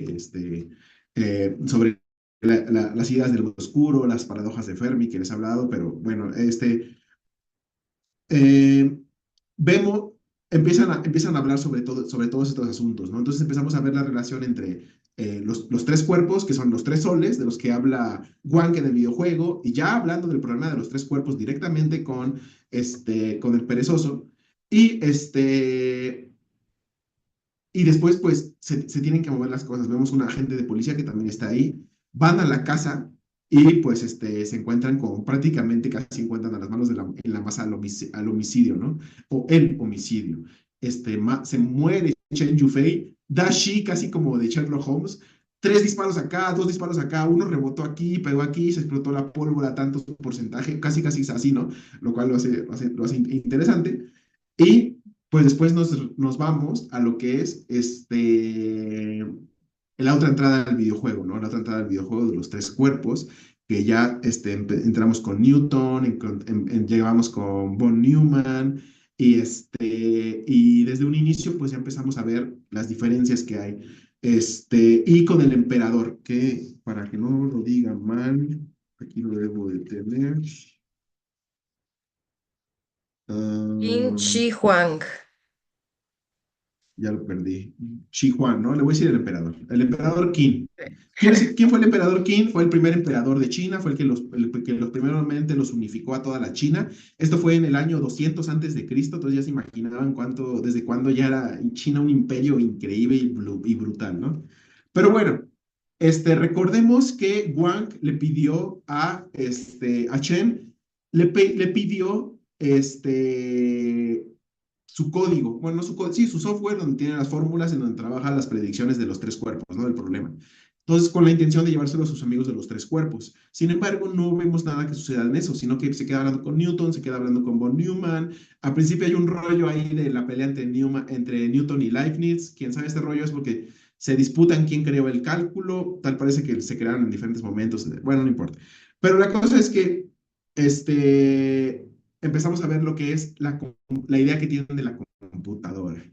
sobre las ideas del mundo oscuro, las paradojas de Fermi que les he hablado, pero bueno, eh, vemos, empiezan a hablar sobre todos estos asuntos, ¿no? Entonces empezamos a ver la relación entre los tres cuerpos, que son los tres soles, de los que habla Wang en el videojuego, y ya hablando del problema de los tres cuerpos directamente con el perezoso, y y después, pues, se tienen que mover las cosas. Vemos un agente de policía que también está ahí. Van a la casa y, pues, se encuentran con prácticamente casi encuentran a las manos en la masa al homicidio, ¿no? O el homicidio. Se muere Chen Yufei. Dashi, casi como de Sherlock Holmes. Tres disparos acá, dos disparos acá, uno rebotó aquí, pegó aquí, se explotó la pólvora, tanto porcentaje, casi casi es así, ¿no? Lo cual lo hace interesante. Y pues después nos vamos a lo que es la otra entrada al videojuego, ¿no? La otra entrada al videojuego de los tres cuerpos, que ya entramos con Newton, llegamos con von Neumann, y desde un inicio pues ya empezamos a ver las diferencias que hay. Y con el emperador, que para que no lo diga mal, aquí lo debo de tener. Qin Ah, Shi Huang. ya lo perdí. Shi Huan, ¿no? Le voy a decir el emperador. El emperador Qin. ¿Quién fue el emperador Qin? Fue el primer emperador de China, fue el que primeramente los unificó a toda la China. Esto fue en el año 200 antes de Cristo, entonces ya se imaginaban desde cuándo ya era China un imperio increíble y brutal, ¿no? Pero bueno, recordemos que Wang le pidió a Chen, le pidió su código, bueno, no su código, sí, su software donde tiene las fórmulas en donde trabaja las predicciones de los tres cuerpos, ¿no? Del problema. Entonces, con la intención de llevárselo a sus amigos de los tres cuerpos. Sin embargo, no vemos nada que suceda en eso, sino que se queda hablando con Newton, se queda hablando con von Neumann. Al principio hay un rollo ahí de la pelea entre Newton y Leibniz. Quien sabe este rollo es porque se disputan quién creó el cálculo. Tal parece que se crearon en diferentes momentos. Bueno, no importa. Pero la cosa es que empezamos a ver lo que es la idea que tienen de la computadora.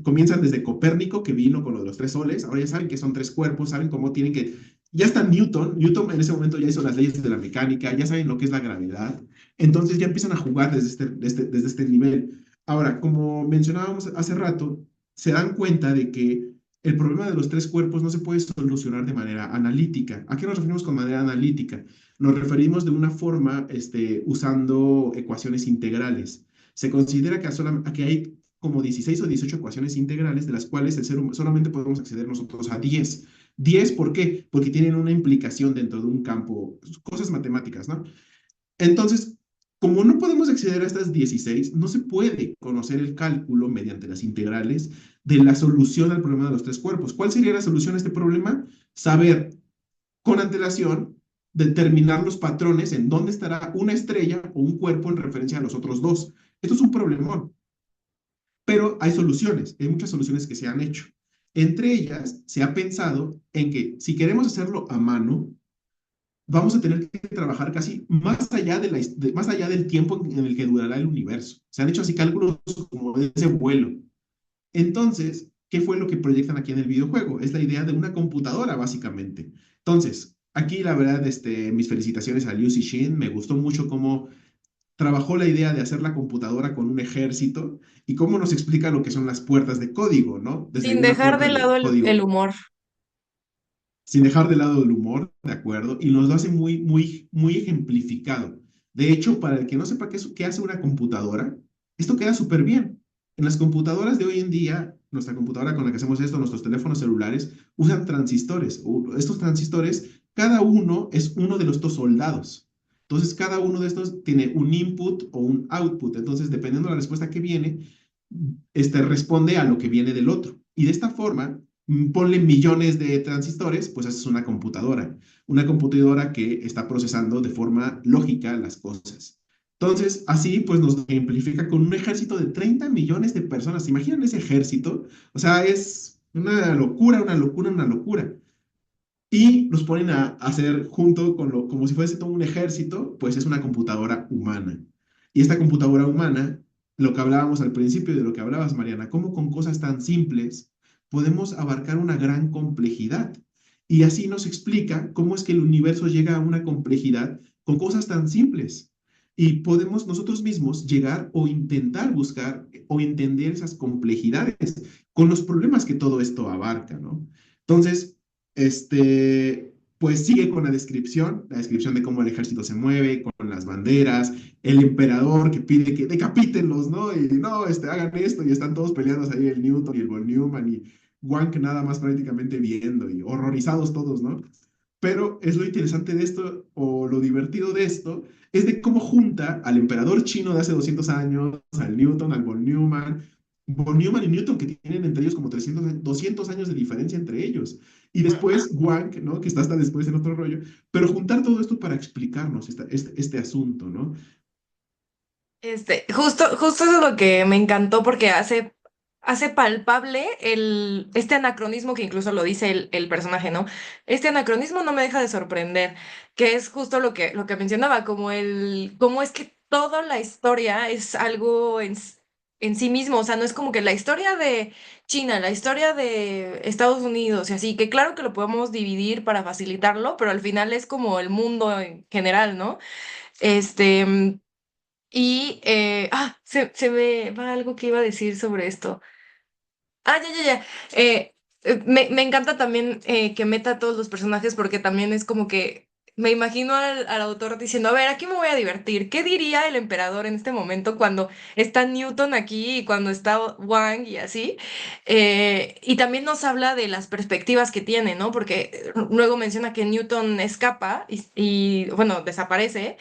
Comienzan desde Copérnico, que vino con lo de los tres soles, ahora ya saben que son tres cuerpos, saben cómo tienen ya está Newton en ese momento ya hizo las leyes de la mecánica, ya saben lo que es la gravedad, entonces ya empiezan a jugar desde este nivel. Ahora, como mencionábamos hace rato, se dan cuenta de que el problema de los tres cuerpos no se puede solucionar de manera analítica. ¿A qué nos referimos con manera analítica? Nos referimos de una forma usando ecuaciones integrales. Se considera que hay como 16 o 18 ecuaciones integrales, de las cuales solamente podemos acceder nosotros a 10. 10, ¿por qué? Porque tienen una implicación dentro de un campo, cosas matemáticas, ¿no? Entonces, como no podemos acceder a estas 16, no se puede conocer el cálculo mediante las integrales de la solución al problema de los tres cuerpos. ¿Cuál sería la solución a este problema? Saber con antelación determinar los patrones en dónde estará una estrella o un cuerpo en referencia a los otros dos. Esto es un problemón, pero hay soluciones, hay muchas soluciones que se han hecho. Entre ellas, se ha pensado en que si queremos hacerlo a mano, vamos a tener que trabajar casi más allá del tiempo en el que durará el universo. Se han hecho así cálculos como de ese vuelo. Entonces, ¿qué fue lo que proyectan aquí en el videojuego? Es la idea de una computadora, básicamente. Entonces, aquí la verdad, mis felicitaciones a Liu Cixin. Me gustó mucho cómo trabajó la idea de hacer la computadora con un ejército y cómo nos explica lo que son las puertas de código, ¿no? Desde Sin una dejar de puerta lado de el código humor. sin dejar de lado el humor, ¿de acuerdo? Y nos lo hace muy, muy, muy ejemplificado. De hecho, para el que no sepa qué hace una computadora, esto queda súper bien. En las computadoras de hoy en día, nuestra computadora con la que hacemos esto, nuestros teléfonos celulares, usan transistores. Estos transistores, cada uno es uno de los dos soldados. Entonces, cada uno de estos tiene un input o un output. Entonces, dependiendo de la respuesta que viene, responde a lo que viene del otro. Y de esta forma, ponle millones de transistores, pues haces una computadora que está procesando de forma lógica las cosas. Entonces, así pues nos ejemplifica con un ejército de 30 millones de personas. ¿Se imaginan ese ejército? O sea, es una locura, una locura, una locura. y los ponen a hacer junto con como si fuese todo un ejército, pues es una computadora humana. Y esta computadora humana, lo que hablábamos al principio de lo que hablabas, Mariana, cómo con cosas tan simples podemos abarcar una gran complejidad. Y así nos explica cómo es que el universo llega a una complejidad con cosas tan simples. Y podemos nosotros mismos llegar o intentar buscar o entender esas complejidades con los problemas que todo esto abarca, ¿no? Entonces, pues sigue con la descripción de cómo el ejército se mueve, con las banderas, el emperador que pide que decapítenlos, ¿no? Y no, hagan esto, y están todos peleados ahí, el Newton y el von Neumann, y Wank nada más prácticamente viendo, y horrorizados todos, ¿no? Pero es lo interesante de esto, o lo divertido de esto, es de cómo junta al emperador chino de hace 200 años, al Newton, al von Neumann y Newton, que tienen entre ellos como 200 años de diferencia entre ellos. Y después Wank, ¿no? Que está hasta después en otro rollo, pero juntar todo esto para explicarnos este asunto, ¿no? Justo eso es lo que me encantó porque hace palpable este anacronismo que incluso lo dice el personaje, ¿no? Este anacronismo no me deja de sorprender, que es justo lo que mencionaba, cómo es que toda la historia es algo en sí mismo, o sea, no es como que la historia de China, la historia de Estados Unidos y así, que claro que lo podemos dividir para facilitarlo, pero al final es como el mundo en general, ¿no? Este. Se me va algo que iba a decir sobre esto. Ya. Me encanta también que meta a todos los personajes porque también es como que me imagino al autor diciendo, a ver, aquí me voy a divertir. ¿Qué diría el emperador en este momento cuando está Newton aquí y cuando está Wang y así? Y también nos habla de las perspectivas que tiene, ¿no? Porque luego menciona que Newton escapa bueno, desaparece.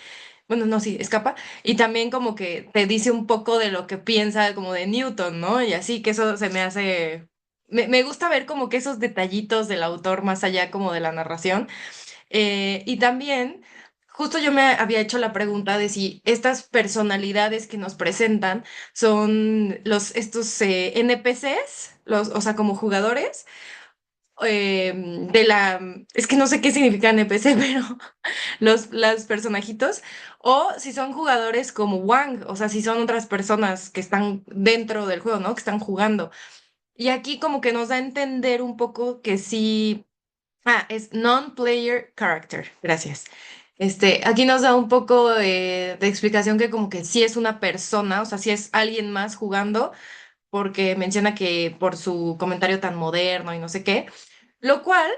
Bueno, no, sí, escapa. Y también como que te dice un poco de lo que piensa como de Newton, ¿no? Y así que eso se me hace. Me gusta ver como que esos detallitos del autor más allá como de la narración. Y también, justo yo me había hecho la pregunta de si estas personalidades que nos presentan son estos NPCs, o sea, como jugadores. Es que no sé qué significa NPC, pero los personajitos, o si son jugadores como Wang, o sea, si son otras personas que están dentro del juego, ¿no? Que están jugando. Y aquí como que nos da a entender un poco que sí, es non-player character, gracias. Aquí nos da un poco de explicación que como que sí es una persona, o sea, sí es alguien más jugando, porque menciona que por su comentario tan moderno y no sé qué, lo cual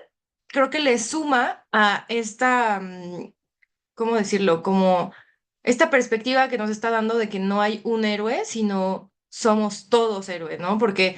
creo que le suma a ¿cómo decirlo? Como esta perspectiva que nos está dando de que no hay un héroe, sino somos todos héroes, ¿no? Porque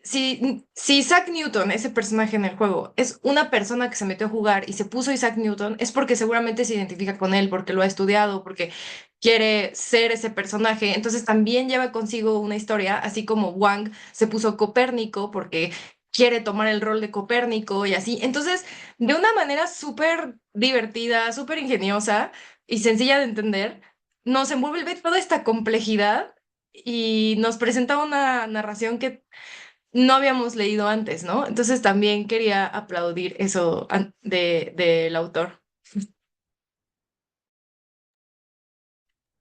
si Isaac Newton, ese personaje en el juego, es una persona que se metió a jugar y se puso Isaac Newton, es porque seguramente se identifica con él, porque lo ha estudiado, porque quiere ser ese personaje. Entonces también lleva consigo una historia, así como Wang se puso Copérnico porque quiere tomar el rol de Copérnico y así. Entonces, de una manera súper divertida, súper ingeniosa y sencilla de entender, nos envuelve toda esta complejidad y nos presenta una narración que no habíamos leído antes, ¿no? Entonces también quería aplaudir eso del autor.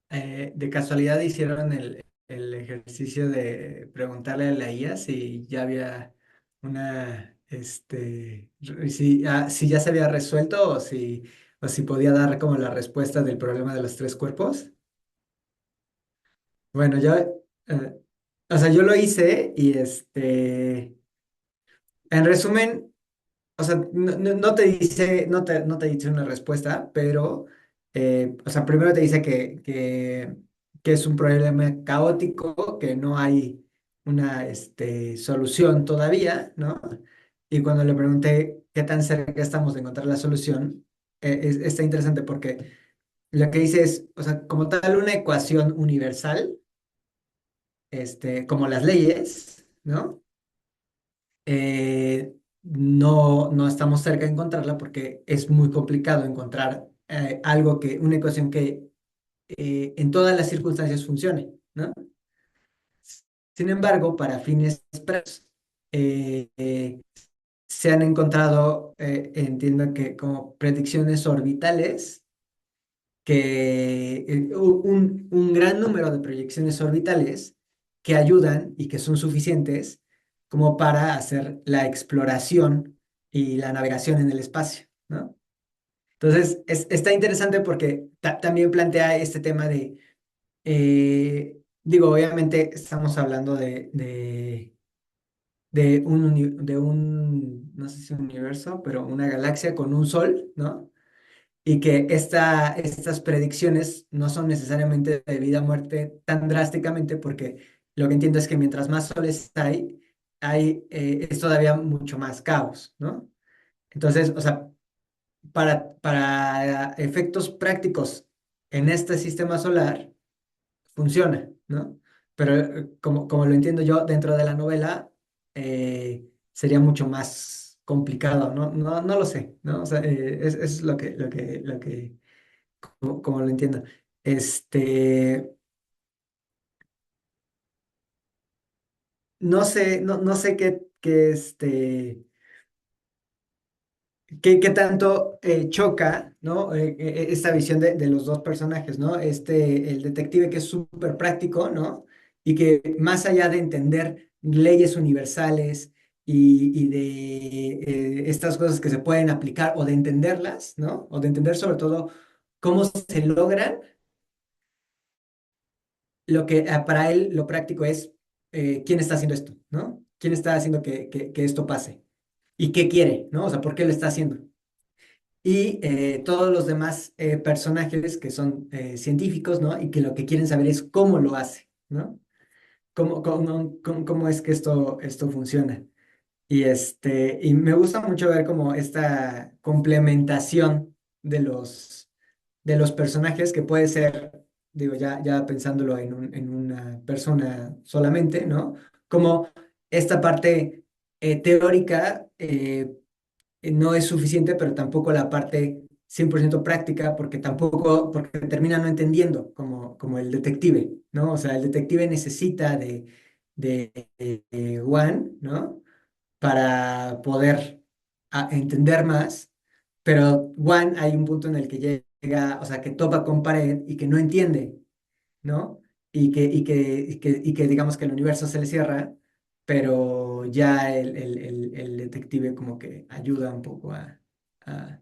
De casualidad hicieron el ejercicio de preguntarle a la IA si ya había si ya se había resuelto o si podía dar como la respuesta del problema de los tres cuerpos. Bueno, eh, o sea, yo lo hice y en resumen, o sea, no te dice, no te dice una respuesta, pero, o sea, primero te dice que es un problema caótico, que no hay una solución todavía, ¿no? Y cuando le pregunté qué tan cerca estamos de encontrar la solución, está interesante porque lo que dice es, o sea, como tal, una ecuación universal, como las leyes, ¿no? No estamos cerca de encontrarla porque es muy complicado encontrar una ecuación que en todas las circunstancias funcione, ¿no? Sin embargo, para fines prácticos, se han encontrado, entiendo que como predicciones orbitales, que un gran número de proyecciones orbitales que ayudan y que son suficientes como para hacer la exploración y la navegación en el espacio, ¿no? Entonces, está interesante porque también plantea este tema de, digo, obviamente estamos hablando de un, no sé si un universo, pero una galaxia con un sol, ¿no? Y que estas predicciones no son necesariamente de vida o muerte tan drásticamente, porque lo que entiendo es que mientras más soles es todavía mucho más caos, ¿no? Entonces, o sea, para efectos prácticos en este sistema solar, funciona, ¿no? Pero como lo entiendo yo dentro de la novela, sería mucho más complicado, ¿no? No lo sé, ¿no? O sea, es como lo entiendo. Este, no sé qué tanto choca, ¿no? Esta visión de los dos personajes, ¿no? El detective que es súper práctico, ¿no? Y que más allá de entender leyes universales y de estas cosas que se pueden aplicar o de entenderlas, ¿no? O de entender sobre todo cómo se logran, lo que para él lo práctico es quién está haciendo esto, ¿no? ¿Quién está haciendo que esto pase? ¿Y qué quiere, ¿no? O sea, ¿por qué lo está haciendo? Y todos los demás personajes que son científicos, ¿no? Y que lo que quieren saber es cómo lo hace, ¿no? ¿Cómo es que esto funciona? Y me gusta mucho ver como esta complementación de los personajes que puede ser, digo, ya pensándolo en una persona solamente, ¿no? Como esta parte teórica no es suficiente, pero tampoco la parte 100% práctica, porque termina no entendiendo como el detective, ¿no? O sea, el detective necesita de Juan, ¿no? Para poder entender más, pero Juan hay un punto en el que llega, o sea, que topa con pared y que no entiende, ¿no? Y que digamos que el universo se le cierra, pero ya el detective como que ayuda un poco a, a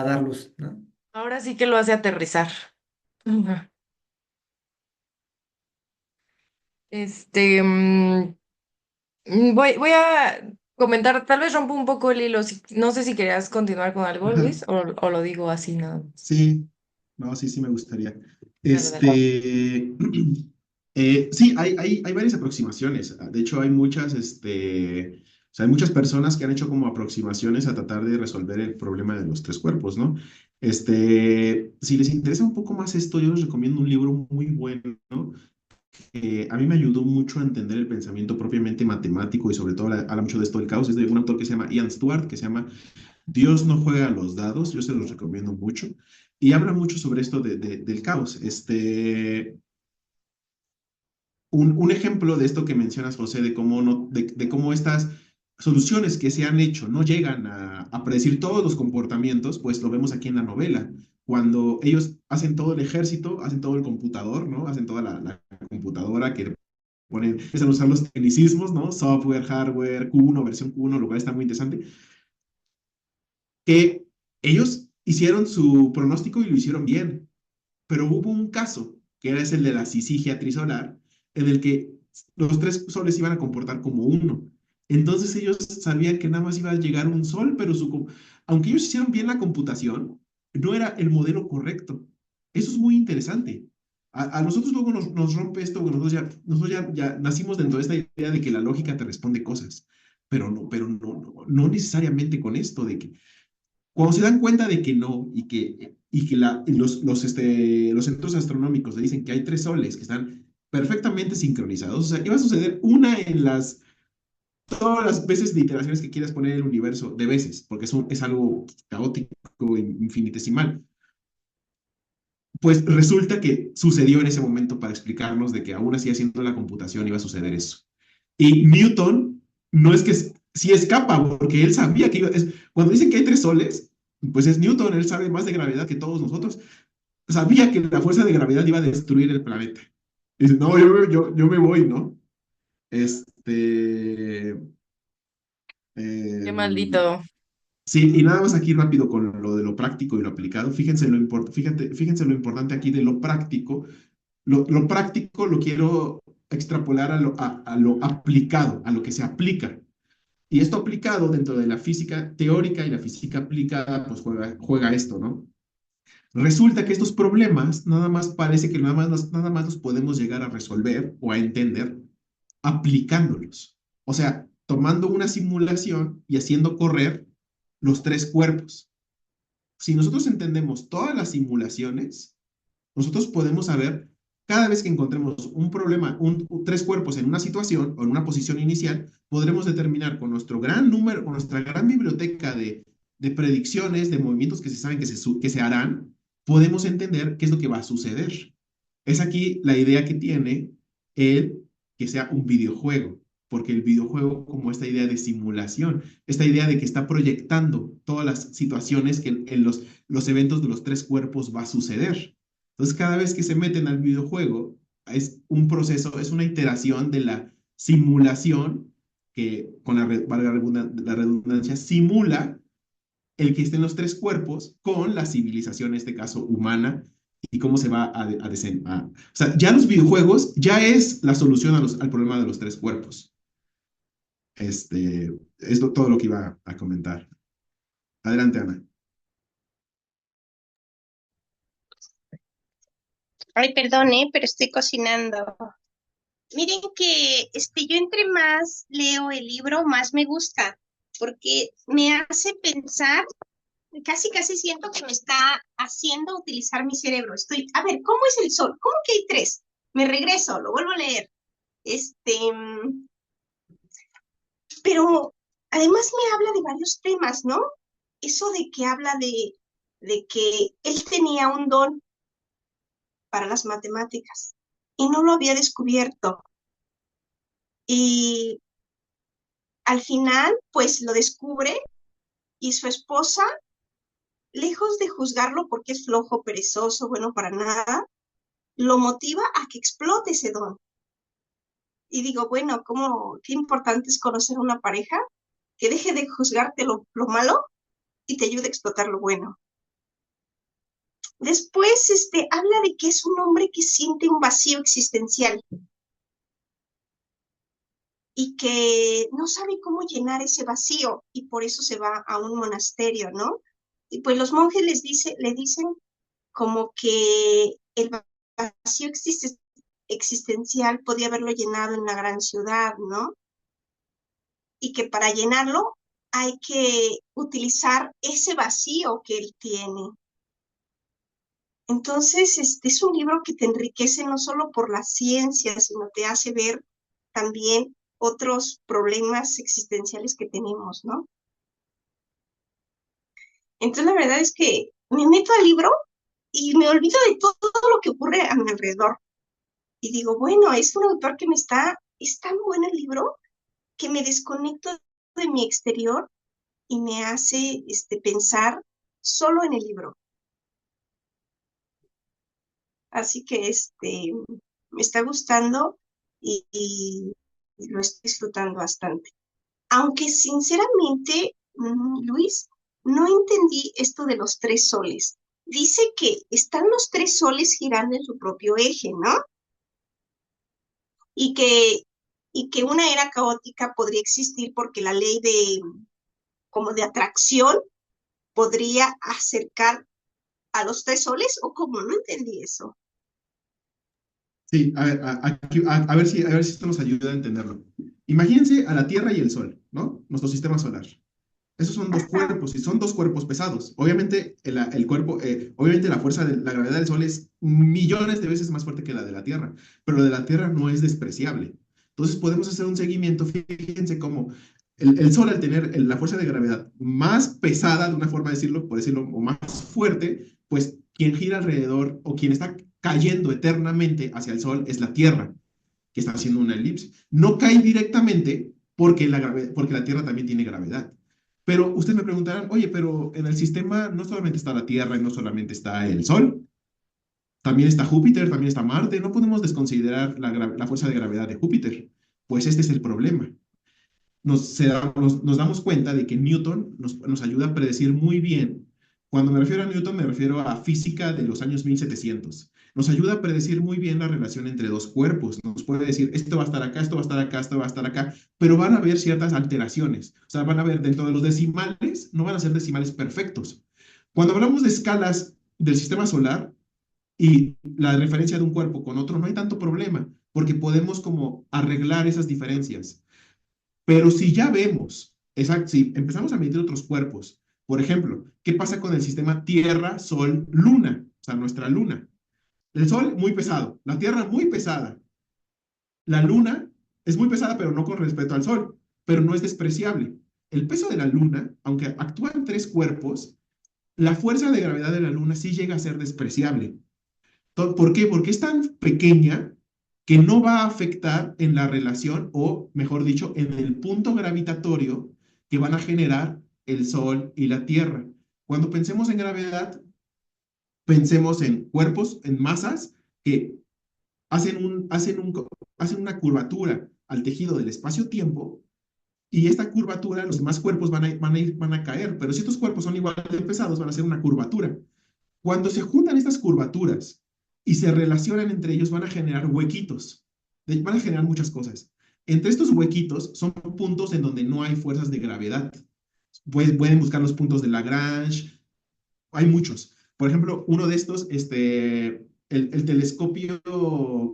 dar luz, ¿no? Ahora sí que lo hace aterrizar. Ujú. Este, voy a comentar, tal vez rompo un poco el hilo. No sé si querías continuar con algo, Luis, o lo digo así nada más. Sí, no, sí, sí me gustaría. Dale, dale. Sí, hay varias aproximaciones. De hecho, hay muchas, o sea, hay muchas personas que han hecho como aproximaciones a tratar de resolver el problema de los tres cuerpos, ¿no? Si les interesa un poco más esto, yo les recomiendo un libro muy bueno, ¿no? A mí me ayudó mucho a entender el pensamiento propiamente matemático y sobre todo habla mucho de esto del caos. Es de un autor que se llama Ian Stewart, que se llama Dios no juega a los dados. Yo se los recomiendo mucho. Y habla mucho sobre esto del caos. Un ejemplo de esto que mencionas, José, de cómo, no, de cómo estas soluciones que se han hecho no llegan a predecir todos los comportamientos, pues lo vemos aquí en la novela. Cuando ellos hacen todo el ejército, hacen todo el computador, ¿no? Hacen toda la computadora que empiezan a usar los tecnicismos, ¿no? Software, hardware, Q1, versión Q1, lo cual está muy interesante, que ellos hicieron su pronóstico y lo hicieron bien, pero hubo un caso, que era ese el de la cisigia trisolar, en el que los tres soles iban a comportar como uno. Entonces ellos sabían que nada más iba a llegar un sol, pero aunque ellos hicieron bien la computación, no era el modelo correcto. Eso es muy interesante. A nosotros luego nos rompe esto, porque nosotros ya nacimos dentro de esta idea de que la lógica te responde cosas, pero no necesariamente con esto, de que cuando se dan cuenta de que no, y que los centros astronómicos le dicen que hay tres soles que están perfectamente sincronizados, o sea, iba a suceder una en todas las veces de iteraciones que quieras poner en el universo, de veces, porque es algo caótico, infinitesimal. Pues resulta que sucedió en ese momento para explicarnos de que aún así haciendo la computación iba a suceder eso. Y Newton no es que sí escapa, porque él sabía que iba, cuando dicen que hay tres soles, pues es Newton, él sabe más de gravedad que todos nosotros, sabía que la fuerza de gravedad iba a destruir el planeta. Dice, no, yo me voy, ¿no? Este, Qué em, maldito. sí, y nada más aquí rápido con lo de lo práctico y lo aplicado. Fíjense lo importante aquí de lo práctico. Lo práctico lo quiero extrapolar a lo aplicado, a lo que se aplica. Y esto aplicado dentro de la física teórica y la física aplicada, pues juega esto, ¿no? Resulta que estos problemas nada más parece que nada más los podemos llegar a resolver o a entender aplicándolos. O sea, tomando una simulación y haciendo correr los tres cuerpos. Si nosotros entendemos todas las simulaciones, nosotros podemos saber cada vez que encontremos un problema, tres cuerpos en una situación o en una posición inicial, podremos determinar con nuestro gran número, con nuestra gran biblioteca de predicciones, de movimientos que se saben que se harán, podemos entender qué es lo que va a suceder. Es aquí la idea que tiene el que sea un videojuego, porque el videojuego como esta idea de simulación, esta idea de que está proyectando todas las situaciones que en los eventos de los tres cuerpos va a suceder. Entonces, cada vez que se meten al videojuego, es un proceso, es una iteración de la simulación que, con valga la redundancia, simula el que estén los tres cuerpos con la civilización, en este caso humana, y cómo se va o sea, ya los videojuegos ya es la solución al problema de los tres cuerpos. Es todo lo que iba a comentar. Adelante, Ana. Ay, perdone, pero estoy cocinando. Miren que yo entre más leo el libro, más me gusta, porque me hace pensar, casi siento que me está haciendo utilizar mi cerebro. A ver, ¿cómo es el sol? ¿Cómo que hay tres? Me regreso, lo vuelvo a leer. Pero además me habla de varios temas, ¿no? Eso de que habla de que él tenía un don para las matemáticas y no lo había descubierto. Y al final, pues lo descubre y su esposa, lejos de juzgarlo porque es flojo, perezoso, bueno para nada, lo motiva a que explote ese don. Y digo, bueno, qué importante es conocer una pareja que deje de juzgarte lo malo y te ayude a explotar lo bueno. Después, habla de que es un hombre que siente un vacío existencial y que no sabe cómo llenar ese vacío y por eso se va a un monasterio, ¿no? Y pues los monjes le dicen como que el vacío existencial podía haberlo llenado en la gran ciudad, ¿no? Y que para llenarlo hay que utilizar ese vacío que él tiene. Entonces, es un libro que te enriquece no solo por la ciencia, sino te hace ver también otros problemas existenciales que tenemos, ¿no? Entonces, la verdad es que me meto al libro y me olvido de todo lo que ocurre a mi alrededor. Y digo, bueno, es un autor es tan bueno el libro que me desconecto de mi exterior y me hace pensar solo en el libro. Así que me está gustando y lo estoy disfrutando bastante. Aunque sinceramente, Luis, no entendí esto de los tres soles. Dice que están los tres soles girando en su propio eje, ¿no? Y que una era caótica podría existir porque la ley como de atracción podría acercar a los tres soles, o cómo, no entendí eso. Sí, a ver, a ver si esto nos ayuda a entenderlo. Imagínense a la Tierra y el Sol, ¿no? Nuestro sistema solar. Esos son dos Ajá. cuerpos y son dos cuerpos pesados. Obviamente, el cuerpo, obviamente la fuerza de la gravedad del Sol es millones de veces más fuerte que la de la Tierra, pero la de la Tierra no es despreciable. Entonces podemos hacer un seguimiento, fíjense cómo el Sol al tener la fuerza de gravedad más pesada, de una forma de decirlo, por decirlo, o más fuerte, pues quien gira alrededor o quien está cayendo eternamente hacia el Sol es la Tierra, que está haciendo una elipse. No cae directamente, porque la Tierra también tiene gravedad. Pero ustedes me preguntarán, oye, pero en el sistema no solamente está la Tierra y no solamente está el Sol, también está Júpiter, también está Marte, no podemos desconsiderar la fuerza de gravedad de Júpiter. Pues este es el problema. Nos damos cuenta de que Newton nos ayuda a predecir muy bien. Cuando me refiero a Newton, me refiero a física de los años 1700. Nos ayuda a predecir muy bien la relación entre dos cuerpos. Nos puede decir, esto va a estar acá, esto va a estar acá, esto va a estar acá, pero van a haber ciertas alteraciones. O sea, van a haber dentro de los decimales, no van a ser decimales perfectos. Cuando hablamos de escalas del sistema solar y la referencia de un cuerpo con otro, no hay tanto problema, porque podemos como arreglar esas diferencias. Pero si ya vemos, exacto, si empezamos a medir otros cuerpos, por ejemplo, ¿qué pasa con el sistema Tierra, Sol, Luna? O sea, nuestra Luna. El Sol muy pesado, la Tierra muy pesada. La Luna es muy pesada, pero no con respecto al Sol, pero no es despreciable. El peso de la Luna, aunque actúan tres cuerpos, la fuerza de gravedad de la Luna sí llega a ser despreciable. ¿Por qué? Porque es tan pequeña que no va a afectar en la relación, o mejor dicho, en el punto gravitatorio que van a generar el Sol y la Tierra. Cuando pensemos en gravedad, pensemos en cuerpos, en masas que hacen una curvatura al tejido del espacio-tiempo, y esta curvatura, los demás cuerpos van a caer, pero si estos cuerpos son igual de pesados, van a hacer una curvatura. Cuando se juntan estas curvaturas y se relacionan entre ellos, van a generar huequitos, van a generar muchas cosas. Entre estos huequitos son puntos en donde no hay fuerzas de gravedad. Pueden buscar los puntos de Lagrange, hay muchos. Por ejemplo, uno de estos, el telescopio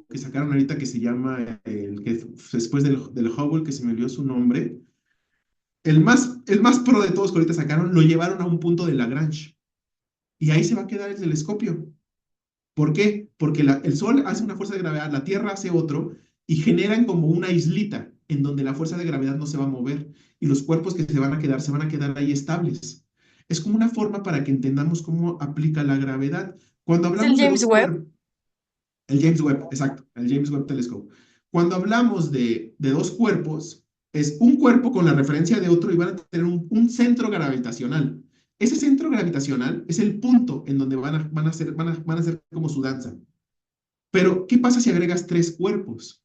que sacaron ahorita que se llama, el que después del Hubble, que se me olvidó su nombre, el más pro de todos que ahorita sacaron, lo llevaron a un punto de Lagrange. Y ahí se va a quedar el telescopio. ¿Por qué? Porque el Sol hace una fuerza de gravedad, la Tierra hace otro, y generan como una islita en donde la fuerza de gravedad no se va a mover y los cuerpos que se van a quedar ahí estables. Es como una forma para que entendamos cómo aplica la gravedad. Cuando Es el hablamos de James dos Webb. cuerpos, el James Webb, exacto, el James Webb Telescope. Cuando hablamos de dos cuerpos, es un cuerpo con la referencia de otro y van a tener un centro gravitacional. Ese centro gravitacional es el punto en donde van a hacer como su danza. Pero, ¿qué pasa si agregas tres cuerpos?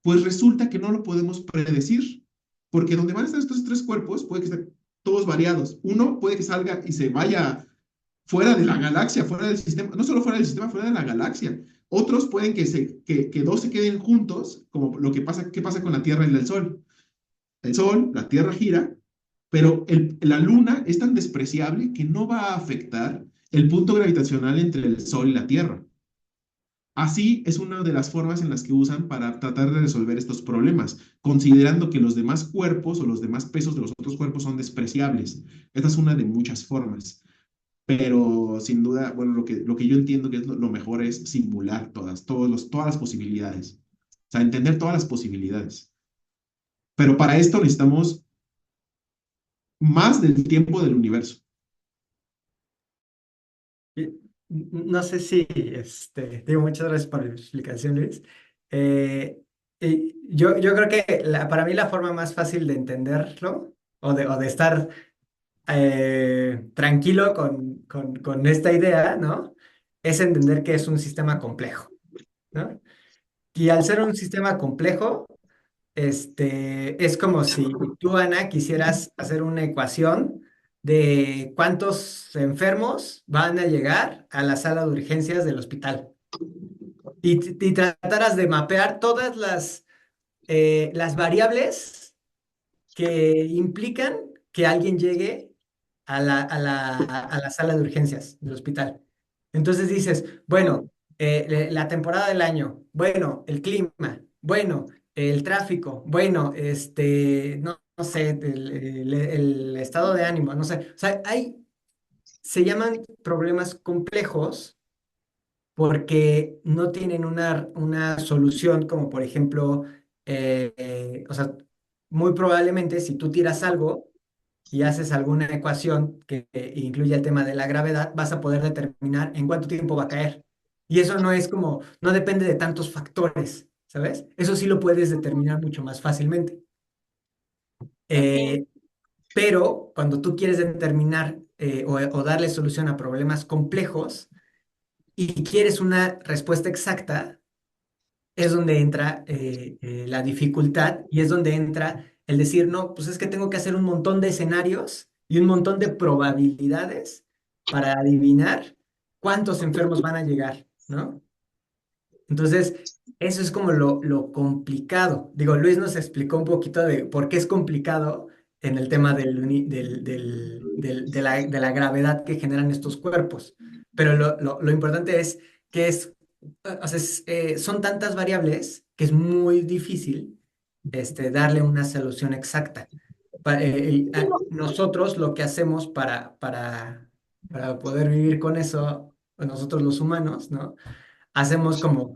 Pues resulta que no lo podemos predecir, porque donde van a estar estos tres cuerpos puede que estén todos variados. Uno puede que salga y se vaya fuera de la galaxia, fuera del sistema, no solo fuera del sistema, fuera de la galaxia. Otros pueden que dos se queden juntos, como lo que pasa, ¿qué pasa con la Tierra y el Sol? El Sol, la Tierra gira, pero la Luna es tan despreciable que no va a afectar el punto gravitacional entre el Sol y la Tierra. Así es una de las formas en las que usan para tratar de resolver estos problemas, considerando que los demás cuerpos o los demás pesos de los otros cuerpos son despreciables. Esta es una de muchas formas. Pero sin duda, bueno, lo que yo entiendo que es lo mejor es simular todas las posibilidades. O sea, entender todas las posibilidades. Pero para esto necesitamos más del tiempo del universo. No sé si, digo, muchas gracias por la explicación, Luis. Yo creo que para mí la forma más fácil de entenderlo o de estar tranquilo con esta idea, ¿no? Es entender que es un sistema complejo, ¿no? Y al ser un sistema complejo, es como si tú, Ana, quisieras hacer una ecuación de cuántos enfermos van a llegar a la sala de urgencias del hospital y trataras de mapear todas las variables que implican que alguien llegue a la sala de urgencias del hospital. Entonces dices, bueno, la temporada del año, bueno, el clima, bueno, el tráfico, bueno, no sé, el estado de ánimo, no sé. O sea, se llaman problemas complejos porque no tienen una solución como por ejemplo, o sea, muy probablemente si tú tiras algo y haces alguna ecuación que incluya el tema de la gravedad, vas a poder determinar en cuánto tiempo va a caer. Y eso no depende de tantos factores, ¿sabes? Eso sí lo puedes determinar mucho más fácilmente. Ok. Eh, pero cuando tú quieres determinar o darle solución a problemas complejos y quieres una respuesta exacta, es donde entra la dificultad y es donde entra el decir, no, pues es que tengo que hacer un montón de escenarios y un montón de probabilidades para adivinar cuántos enfermos van a llegar, ¿no? Entonces, eso es como lo complicado. Digo, Luis nos explicó un poquito de por qué es complicado en el tema de la gravedad que generan estos cuerpos. Pero lo importante es que o sea, son tantas variables que es muy difícil darle una solución exacta. Nosotros lo que hacemos para poder vivir con eso, nosotros los humanos, ¿no? Hacemos como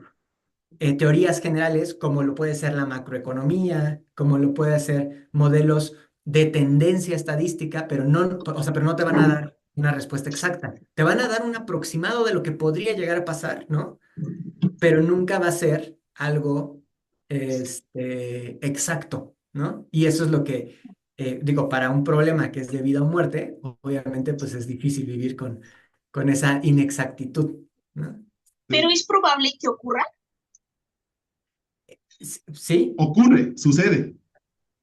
teorías generales, como lo puede ser la macroeconomía, como lo puede ser modelos de tendencia estadística, pero no, o sea, pero no te van a dar una respuesta exacta. Te van a dar un aproximado de lo que podría llegar a pasar, ¿no? Pero nunca va a ser algo exacto, ¿no? Y eso es lo que, digo, para un problema que es de vida o muerte, obviamente, pues es difícil vivir con esa inexactitud, ¿no? Pero es probable que ocurra. Sí. Ocurre, sucede.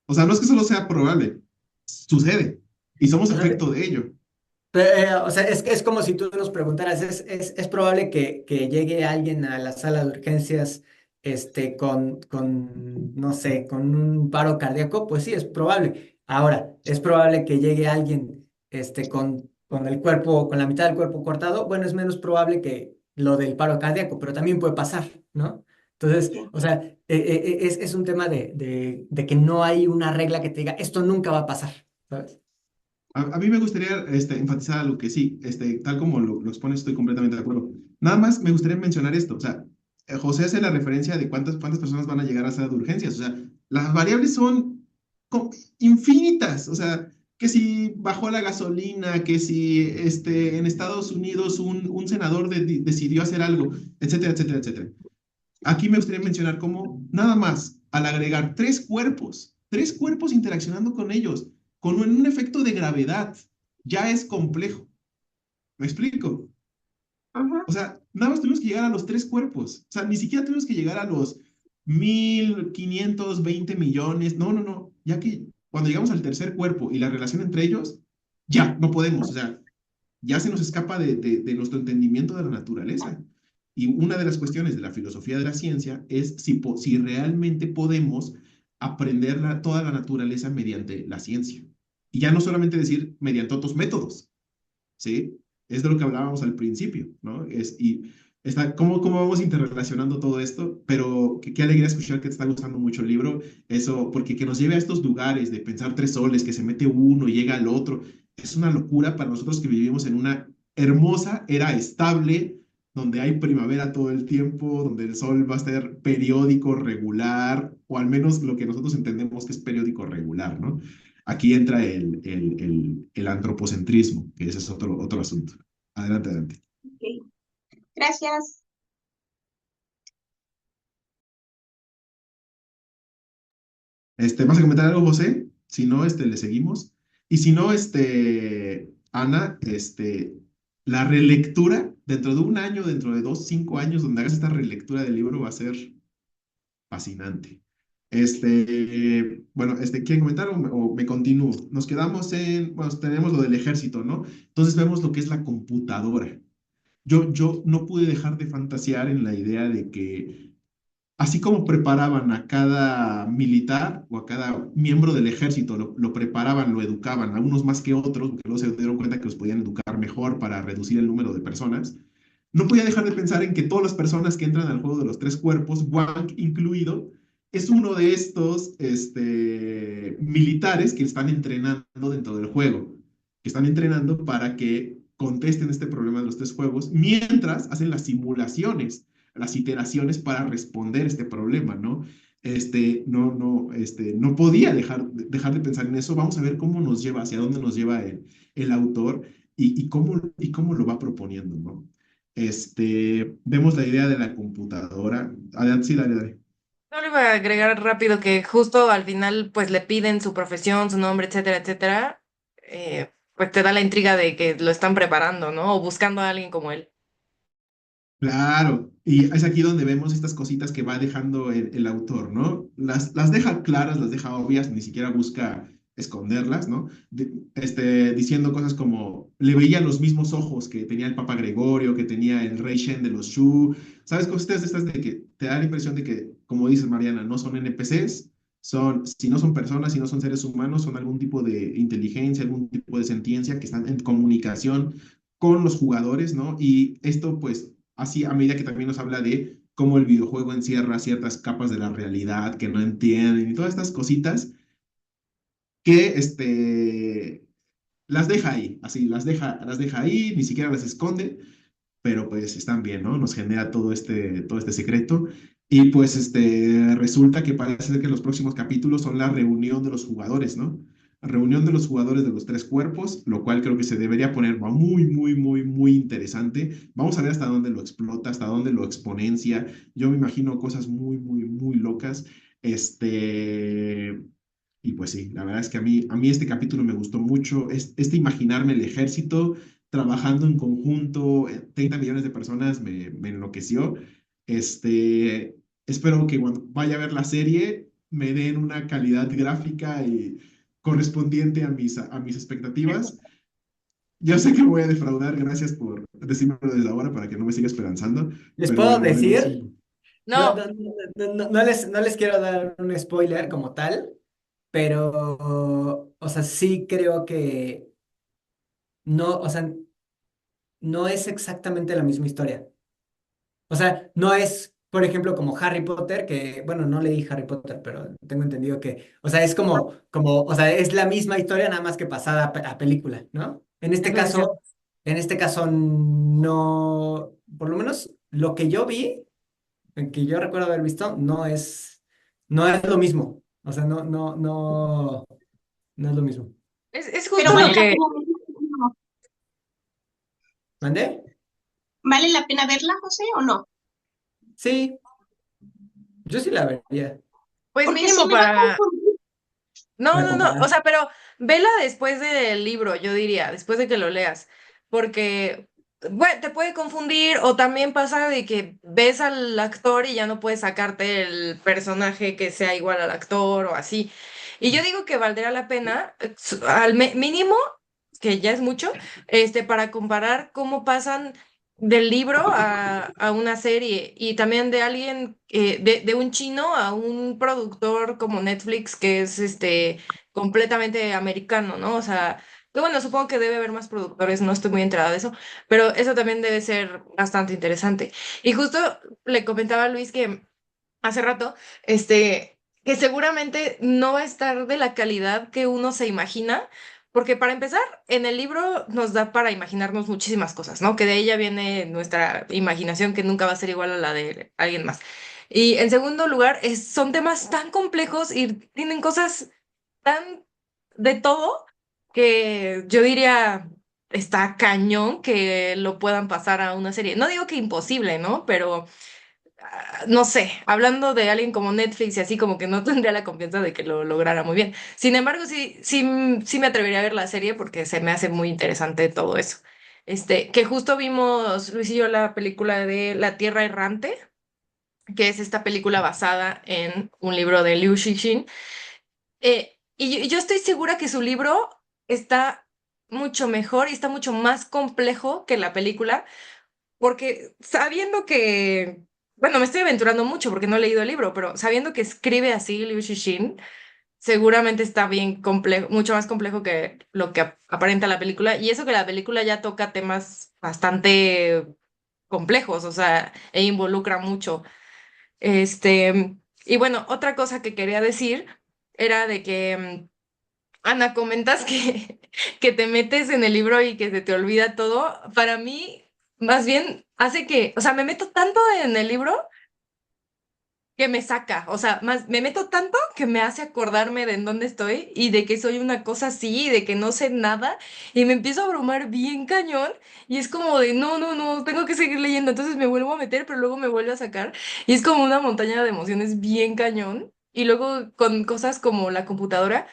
O sea, no es que solo sea probable, sucede. Y somos O sea, efecto de ello. O sea, es como si tú nos preguntaras, ¿es probable que llegue alguien a la sala de urgencias no sé, con un paro cardíaco? Pues sí, es probable. Ahora, ¿es probable que llegue alguien con el cuerpo, con la mitad del cuerpo cortado? Bueno, es menos probable que lo del paro cardíaco, pero también puede pasar, ¿no? Entonces, Sí. o sea, es un tema de que no hay una regla que te diga, esto nunca va a pasar, ¿sabes? A mí me gustaría enfatizar algo que sí, tal como lo expones, estoy completamente de acuerdo. Nada más me gustaría mencionar esto. O sea, José hace la referencia de cuántas personas van a llegar a sala de urgencias. O sea, las variables son co- infinitas. O sea, que si bajó la gasolina, que si en Estados Unidos un senador decidió hacer algo, etcétera, etcétera, etcétera. Aquí me gustaría mencionar cómo nada más al agregar tres cuerpos interaccionando con ellos, con un efecto de gravedad, ya es complejo. ¿Me explico? Ujú. O sea, nada más tuvimos que llegar a los tres cuerpos. O sea, ni siquiera tuvimos que llegar a los 1.520 millones. No, no, no. Ya que cuando llegamos al tercer cuerpo y la relación entre ellos, ya no podemos. O sea, ya se nos escapa de nuestro entendimiento de la naturaleza. Y una de las cuestiones de la filosofía de la ciencia es si realmente podemos aprender toda la naturaleza mediante la ciencia. Y ya no solamente decir mediante otros métodos, ¿sí? Es de lo que hablábamos al principio, ¿no? ¿Cómo vamos interrelacionando todo esto? Pero qué alegría escuchar que te está gustando mucho el libro, eso, porque que nos lleve a estos lugares de pensar tres soles, que se mete uno y llega al otro, es una locura para nosotros que vivimos en una hermosa era estable, donde hay primavera todo el tiempo, donde el sol va a ser periódico, regular, o al menos lo que nosotros entendemos que es periódico regular, ¿no? Aquí entra el antropocentrismo, que ese es otro asunto. Adelante, adelante. Ok. Gracias. ¿Vas a comentar algo, José? Si no, le seguimos. Y si no, Ana, la relectura, dentro de un año, dentro de 2, 5 años, donde hagas esta relectura del libro, va a ser fascinante. Bueno, ¿quieren comentar o me continúo? Nos quedamos bueno, tenemos lo del ejército, ¿no? Entonces vemos lo que es la computadora. Yo no pude dejar de fantasear en la idea de que así como preparaban a cada militar o a cada miembro del ejército, lo preparaban, lo educaban, a unos más que otros, porque luego se dieron cuenta que los podían educar mejor para reducir el número de personas, no podía dejar de pensar en que todas las personas que entran al juego de los tres cuerpos, Wang incluido, es uno de estos militares que están entrenando dentro del juego, que están entrenando para que contesten este problema de los tres juegos, mientras hacen las iteraciones para responder este problema, ¿no? No podía dejar de pensar en eso. Vamos a ver cómo nos lleva, hacia dónde nos lleva el autor y cómo lo va proponiendo, ¿no? Vemos la idea de la computadora. Adelante, sí, dale, dale. No le iba a agregar rápido que justo al final pues le piden su profesión, su nombre, etcétera, etcétera. Pues te da la intriga de que lo están preparando, ¿no? O buscando a alguien como él. Claro, y es aquí donde vemos estas cositas que va dejando el autor, ¿no? Las deja claras, las deja obvias, ni siquiera busca esconderlas, ¿no? Diciendo cosas como, le veía los mismos ojos que tenía el Papa Gregorio, que tenía el Rey Shen de los Shu, ¿sabes? Cositas de estas de que te da la impresión de que, como dices Mariana, no son NPCs, si no son personas, si no son seres humanos, son algún tipo de inteligencia, algún tipo de sentiencia que están en comunicación con los jugadores, ¿no? Y esto, pues así a medida que también nos habla de cómo el videojuego encierra ciertas capas de la realidad que no entienden y todas estas cositas que las deja ahí, así, las deja ahí, ni siquiera las esconde, pero pues están bien, ¿no? Nos genera todo este secreto. Y pues resulta que parece ser que los próximos capítulos son la reunión de los jugadores, ¿no? La reunión de los jugadores de los tres cuerpos, lo cual creo que se debería poner muy, muy, muy, muy interesante. Vamos a ver hasta dónde lo explota, hasta dónde lo exponencia. Yo me imagino cosas muy, muy, muy locas. Este, y pues sí, la verdad es que a mí este capítulo me gustó mucho. Imaginarme el ejército trabajando en conjunto, 30 millones de personas me enloqueció. Espero que cuando vaya a ver la serie me den una calidad gráfica y correspondiente a mis expectativas. Yo sé que voy a defraudar, gracias por decírmelo desde ahora para que no me siga esperanzando, Les pero puedo bueno, decir, buenísimo. No, no les quiero dar un spoiler como tal, pero, o sea, sí creo que no, o sea, no es exactamente la misma historia. O sea, no es, por ejemplo, como Harry Potter, que, bueno, no leí Harry Potter, pero tengo entendido que, o sea, es o sea, es la misma historia, nada más que pasada a película, ¿no? eso decía. En este caso, no, por lo menos lo que yo vi, que yo recuerdo haber visto, no es lo mismo. O sea, no es lo mismo. Es Pero justo lo vale la que, pena verla, ¿no? ¿Mandé? ¿Vale la pena verla, José, o no? Sí, yo sí la vería. pues Porque sí mínimo me va a para. confundir. No, Para no, no, o comparar. sea, pero vela después del libro, yo diría, después de que lo leas, porque bueno, te puede confundir o también pasa de que ves al actor y ya no puedes sacarte el personaje que sea igual al actor o así. Y yo digo que valdría la pena, mínimo, que ya es mucho, para comparar cómo pasan del libro a una serie y también de alguien, de un chino a un productor como Netflix que es completamente americano, ¿no? O sea, que bueno, supongo que debe haber más productores, no estoy muy enterada de eso, pero eso también debe ser bastante interesante. Y justo le comentaba a Luis que hace rato, que seguramente no va a estar de la calidad que uno se imagina, porque para empezar, en el libro nos da para imaginarnos muchísimas cosas, ¿no? Que de ella viene nuestra imaginación que nunca va a ser igual a la de alguien más. Y en segundo lugar, son temas tan complejos y tienen cosas tan de todo que yo diría, está cañón que lo puedan pasar a una serie. No digo que imposible, ¿no? Pero no sé, hablando de alguien como Netflix y así como que no tendría la confianza de que lo lograra muy bien. Sin embargo, sí, sí, sí me atrevería a ver la serie porque se me hace muy interesante todo eso. Que justo vimos Luis y yo la película de La Tierra Errante, que es esta película basada en un libro de Liu Cixin. Y yo estoy segura que su libro está mucho mejor y está mucho más complejo que la película porque sabiendo que, bueno, me estoy aventurando mucho porque no he leído el libro, pero sabiendo que escribe así Liu Cixin, seguramente está bien complejo, mucho más complejo que lo que aparenta la película. Y eso que la película ya toca temas bastante complejos, o sea, e involucra mucho. Y bueno, otra cosa que quería decir era de que, Ana, comentas que, que te metes en el libro y que se te olvida todo. Para mí, más bien, hace que, o sea, me meto tanto en el libro que me saca, o sea, más me meto tanto que me hace acordarme de en dónde estoy y de que soy una cosa así y de que no sé nada y me empiezo a abrumar bien cañón y es como de no, no, no, tengo que seguir leyendo, entonces me vuelvo a meter, pero luego me vuelve a sacar y es como una montaña de emociones bien cañón y luego con cosas como la computadora.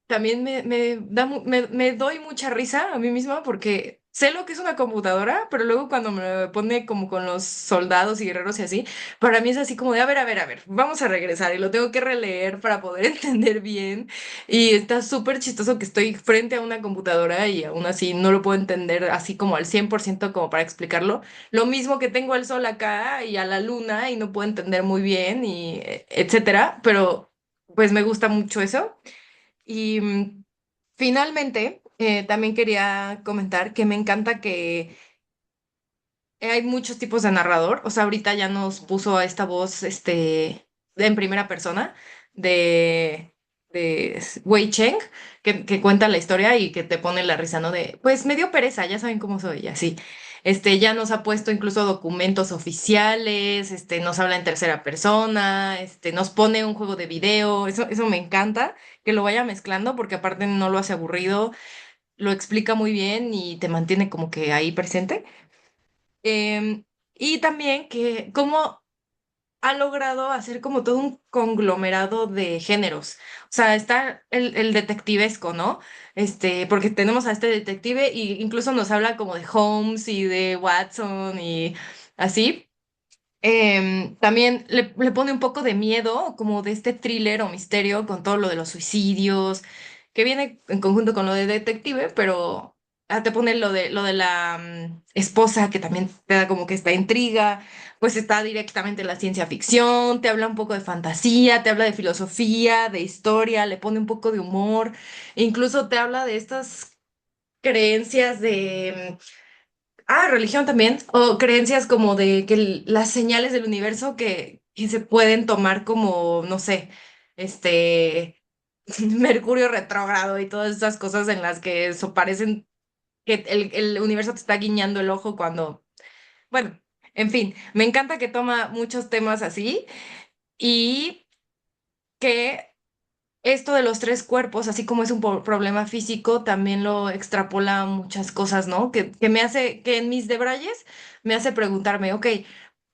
También me doy mucha risa a mí misma porque sé lo que es una computadora, pero luego cuando me pone como con los soldados y guerreros y así, para mí es así como de, a ver, a ver, a ver, vamos a regresar y lo tengo que releer para poder entender bien. Y está súper chistoso que estoy frente a una computadora y aún así no lo puedo entender así como al 100% como para explicarlo. Lo mismo que tengo al sol acá y a la luna y no puedo entender muy bien y etcétera, pero pues me gusta mucho eso. Y finalmente, también quería comentar que me encanta que hay muchos tipos de narrador. O sea, ahorita ya nos puso a esta voz en primera persona de Wei Cheng, que cuenta la historia y que te pone la risa, ¿no? De, pues me dio pereza, ya saben cómo soy, y así. Ya nos ha puesto incluso documentos oficiales, nos habla en tercera persona, nos pone un juego de video, eso me encanta, que lo vaya mezclando porque aparte no lo hace aburrido, lo explica muy bien y te mantiene como que ahí presente. Y también que cómo ha logrado hacer como todo un conglomerado de géneros. O sea, está el detectivesco, ¿no? Porque tenemos a este detective y incluso nos habla como de Holmes y de Watson y así. También le pone un poco de miedo, como de este thriller o misterio con todo lo de los suicidios, que viene en conjunto con lo de detective, pero te pone lo de la esposa, que también te da como que esta intriga, pues está directamente en la ciencia ficción, te habla un poco de fantasía, te habla de filosofía, de historia, le pone un poco de humor, e incluso te habla de estas creencias de religión también, o creencias como de que las señales del universo que se pueden tomar como, no sé, este, Mercurio retrógrado y todas esas cosas en las que eso parecen que el universo te está guiñando el ojo cuando, bueno, en fin, me encanta que toma muchos temas así y que esto de los tres cuerpos, así como es un problema físico, también lo extrapola a muchas cosas, ¿no? Que me hace, que en mis debrayes me hace preguntarme, ok,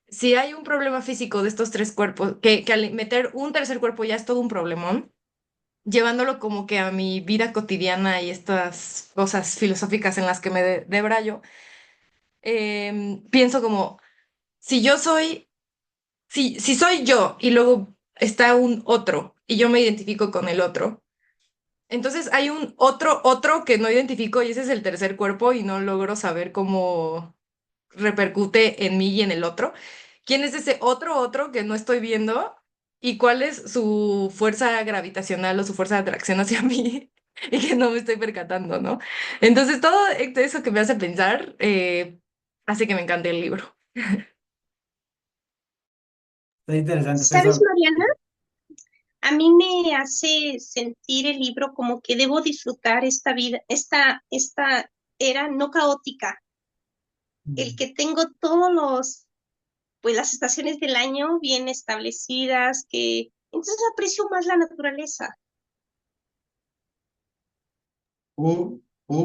si hay un problema físico de estos tres cuerpos, que al meter un tercer cuerpo ya es todo un problemón, llevándolo como que a mi vida cotidiana y estas cosas filosóficas en las que me debrayo, pienso como, si yo soy, si soy yo y luego está un otro y yo me identifico con el otro, entonces hay un otro que no identifico y ese es el tercer cuerpo y no logro saber cómo repercute en mí y en el otro. ¿Quién es ese otro que no estoy viendo? ¿Y cuál es su fuerza gravitacional o su fuerza de atracción hacia mí? Y que no me estoy percatando, ¿no? Entonces todo eso que me hace pensar hace que me encante el libro. Está interesante ¿Sabes, eso. Mariana? A mí me hace sentir el libro como que debo disfrutar esta vida, esta era no caótica, el que tengo todos pues las estaciones del año bien establecidas, que entonces aprecio más la naturaleza. O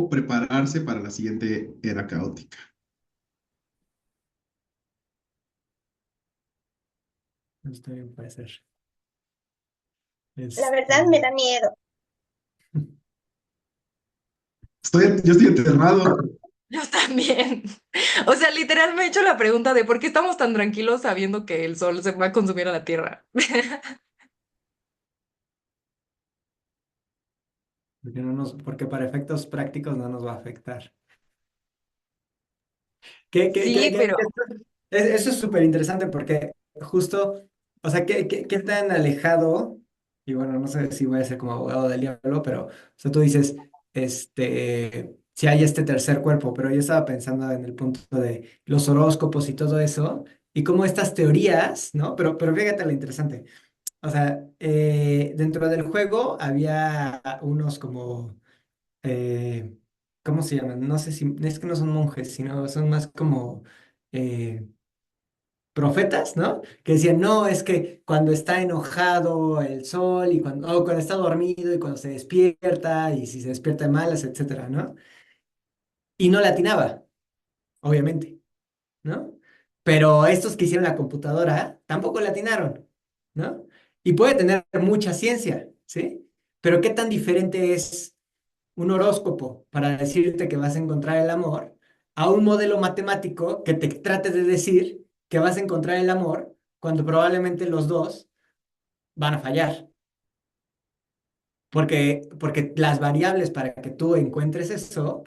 prepararse para la siguiente era caótica. Está bien, puede ser. La Este, verdad me da miedo. Yo estoy aterrado. Yo también. O sea, literal me he hecho la pregunta de por qué estamos tan tranquilos sabiendo que el sol se va a consumir a la Tierra. porque para efectos prácticos no nos va a afectar. Sí, pero Eso es súper interesante porque justo, o sea, qué tan alejado, y bueno, no sé si voy a ser como abogado del diablo, pero, o sea, tú dices, si hay este tercer cuerpo, pero yo estaba pensando en el punto de los horóscopos y todo eso, y cómo estas teorías, ¿no? Pero fíjate lo interesante. O sea, dentro del juego había unos como, eh, ¿cómo se llaman? No sé si, es que no son monjes, sino son más como... eh, profetas, ¿no? Que decían, no, es que cuando está enojado el sol y o cuando está dormido y cuando se despierta y si se despierta de malas, etcétera, ¿no? Y no le atinaba, obviamente, ¿no? Pero estos que hicieron la computadora tampoco le atinaron, ¿no? Y puede tener mucha ciencia, ¿sí? Pero ¿qué tan diferente es un horóscopo para decirte que vas a encontrar el amor a un modelo matemático que te trate de decir que vas a encontrar el amor cuando probablemente los dos van a fallar? Porque las variables para que tú encuentres eso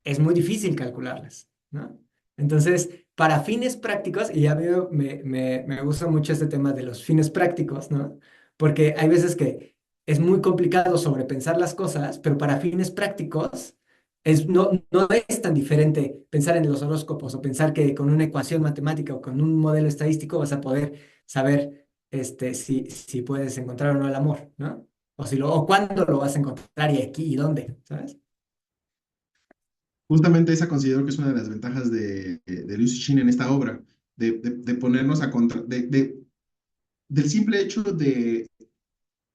es muy difícil calcularlas, ¿no? Entonces, para fines prácticos, y a mí me gusta mucho este tema de los fines prácticos, ¿no? Porque hay veces que es muy complicado sobrepensar las cosas, pero para fines prácticos no es tan diferente pensar en los horóscopos o pensar que con una ecuación matemática o con un modelo estadístico vas a poder saber si puedes encontrar o no el amor, ¿no? O cuándo lo vas a encontrar y aquí y dónde, ¿sabes? Justamente esa considero que es una de las ventajas de Liu Cixin en esta obra, de ponernos a contra, del simple hecho de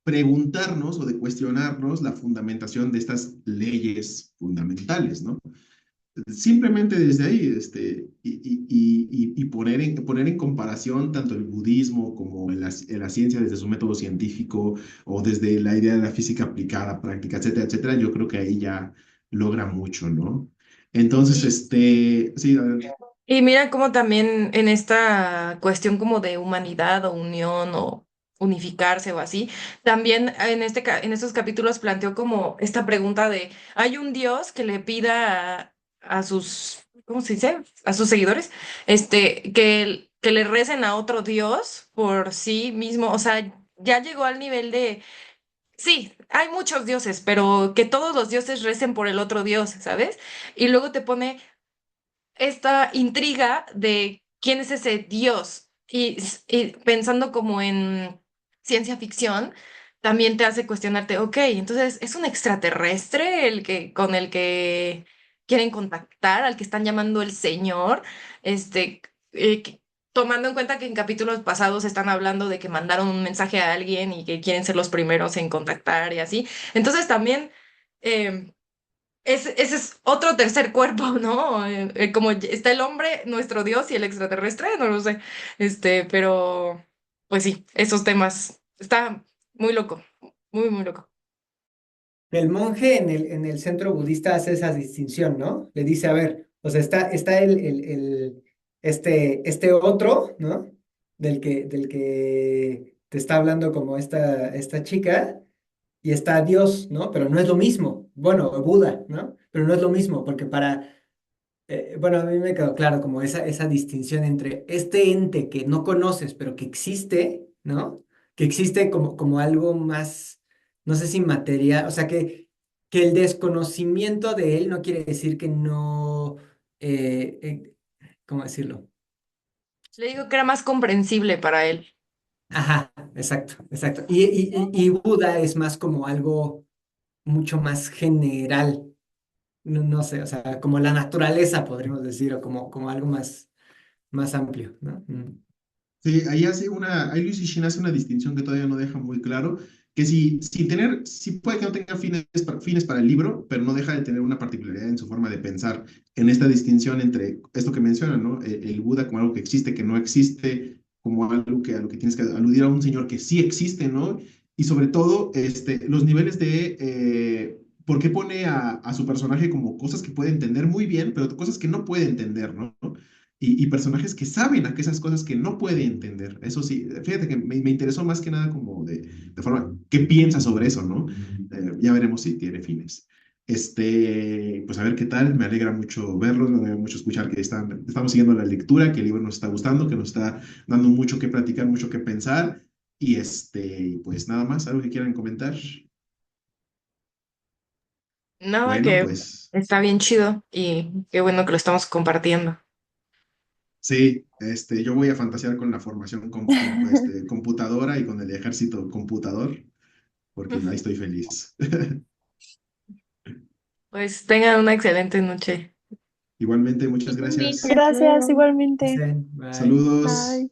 preguntarnos o de cuestionarnos la fundamentación de estas leyes fundamentales, ¿no? Simplemente desde ahí, y poner en comparación tanto el budismo como en la ciencia desde su método científico o desde la idea de la física aplicada, práctica, etcétera, etcétera, yo creo que ahí ya logra mucho, ¿no? Entonces, Y, sí, adelante. y mira cómo también en esta cuestión como de humanidad o unión o unificarse o así, también en en estos capítulos planteó como esta pregunta de, ¿hay un Dios que le pida a sus, ¿cómo se dice? A sus seguidores, que le recen a otro Dios por sí mismo? O sea, ya llegó al nivel de, sí, hay muchos dioses, pero que todos los dioses recen por el otro Dios, ¿sabes? Y luego te pone esta intriga de quién es ese Dios. Y pensando como en ciencia ficción, también te hace cuestionarte, ok, entonces es un extraterrestre con el que quieren contactar, al que están llamando el Señor, este, eh, que- tomando en cuenta que en capítulos pasados están hablando de que mandaron un mensaje a alguien y que quieren ser los primeros en contactar y así. Entonces también... em, ese es otro tercer cuerpo, ¿no? Como está el hombre, nuestro Dios y el extraterrestre, no lo sé. Pero, pues sí, esos temas. Está muy loco, muy, muy loco. El monje en el centro budista hace esa distinción, ¿no? Le dice, a ver, o sea, está este otro, ¿no? Del que te está hablando como esta chica, y está Dios, ¿no? Pero no es lo mismo. Bueno, Buda, ¿no? Pero no es lo mismo, porque bueno, a mí me quedó claro como esa distinción entre este ente que no conoces, pero que existe, ¿no? Que existe como algo más, no sé si material, o sea, que el desconocimiento de él no quiere decir que no, ¿cómo decirlo? Le digo que era más comprensible para él. Ajá, exacto, exacto. Y Buda es más como algo mucho más general, no sé, o sea, como la naturaleza, podríamos decir, o como algo más amplio, ¿no? Sí, ahí Luis Ishin hace una distinción que todavía no deja muy claro, que si puede que no tenga fines para el libro, pero no deja de tener una particularidad en su forma de pensar, en esta distinción entre esto que menciona, ¿no? El Buda como algo que existe, que no existe, como algo a lo que tienes que aludir a un señor que sí existe, ¿no? Y sobre todo, los niveles por qué pone a su personaje como cosas que puede entender muy bien, pero cosas que no puede entender, ¿no? Y personajes que saben a que esas cosas que no puede entender. Eso sí, fíjate que me interesó más que nada como de forma, ¿qué piensa sobre eso, no? Ya veremos si tiene fines. Pues a ver qué tal, me alegra mucho verlos, me alegra mucho escuchar que estamos siguiendo la lectura, que el libro nos está gustando, que nos está dando mucho que platicar, mucho que pensar, y pues nada más, algo que quieran comentar. Nada, Bueno, que pues está bien chido y qué bueno que lo estamos compartiendo. sí, yo voy a fantasear con la formación computadora y con el ejército computador, porque ahí estoy feliz. Pues tengan una excelente noche. Igualmente, muchas gracias. Igualmente. Gracias, igualmente. Dicen, bye. Saludos. Bye.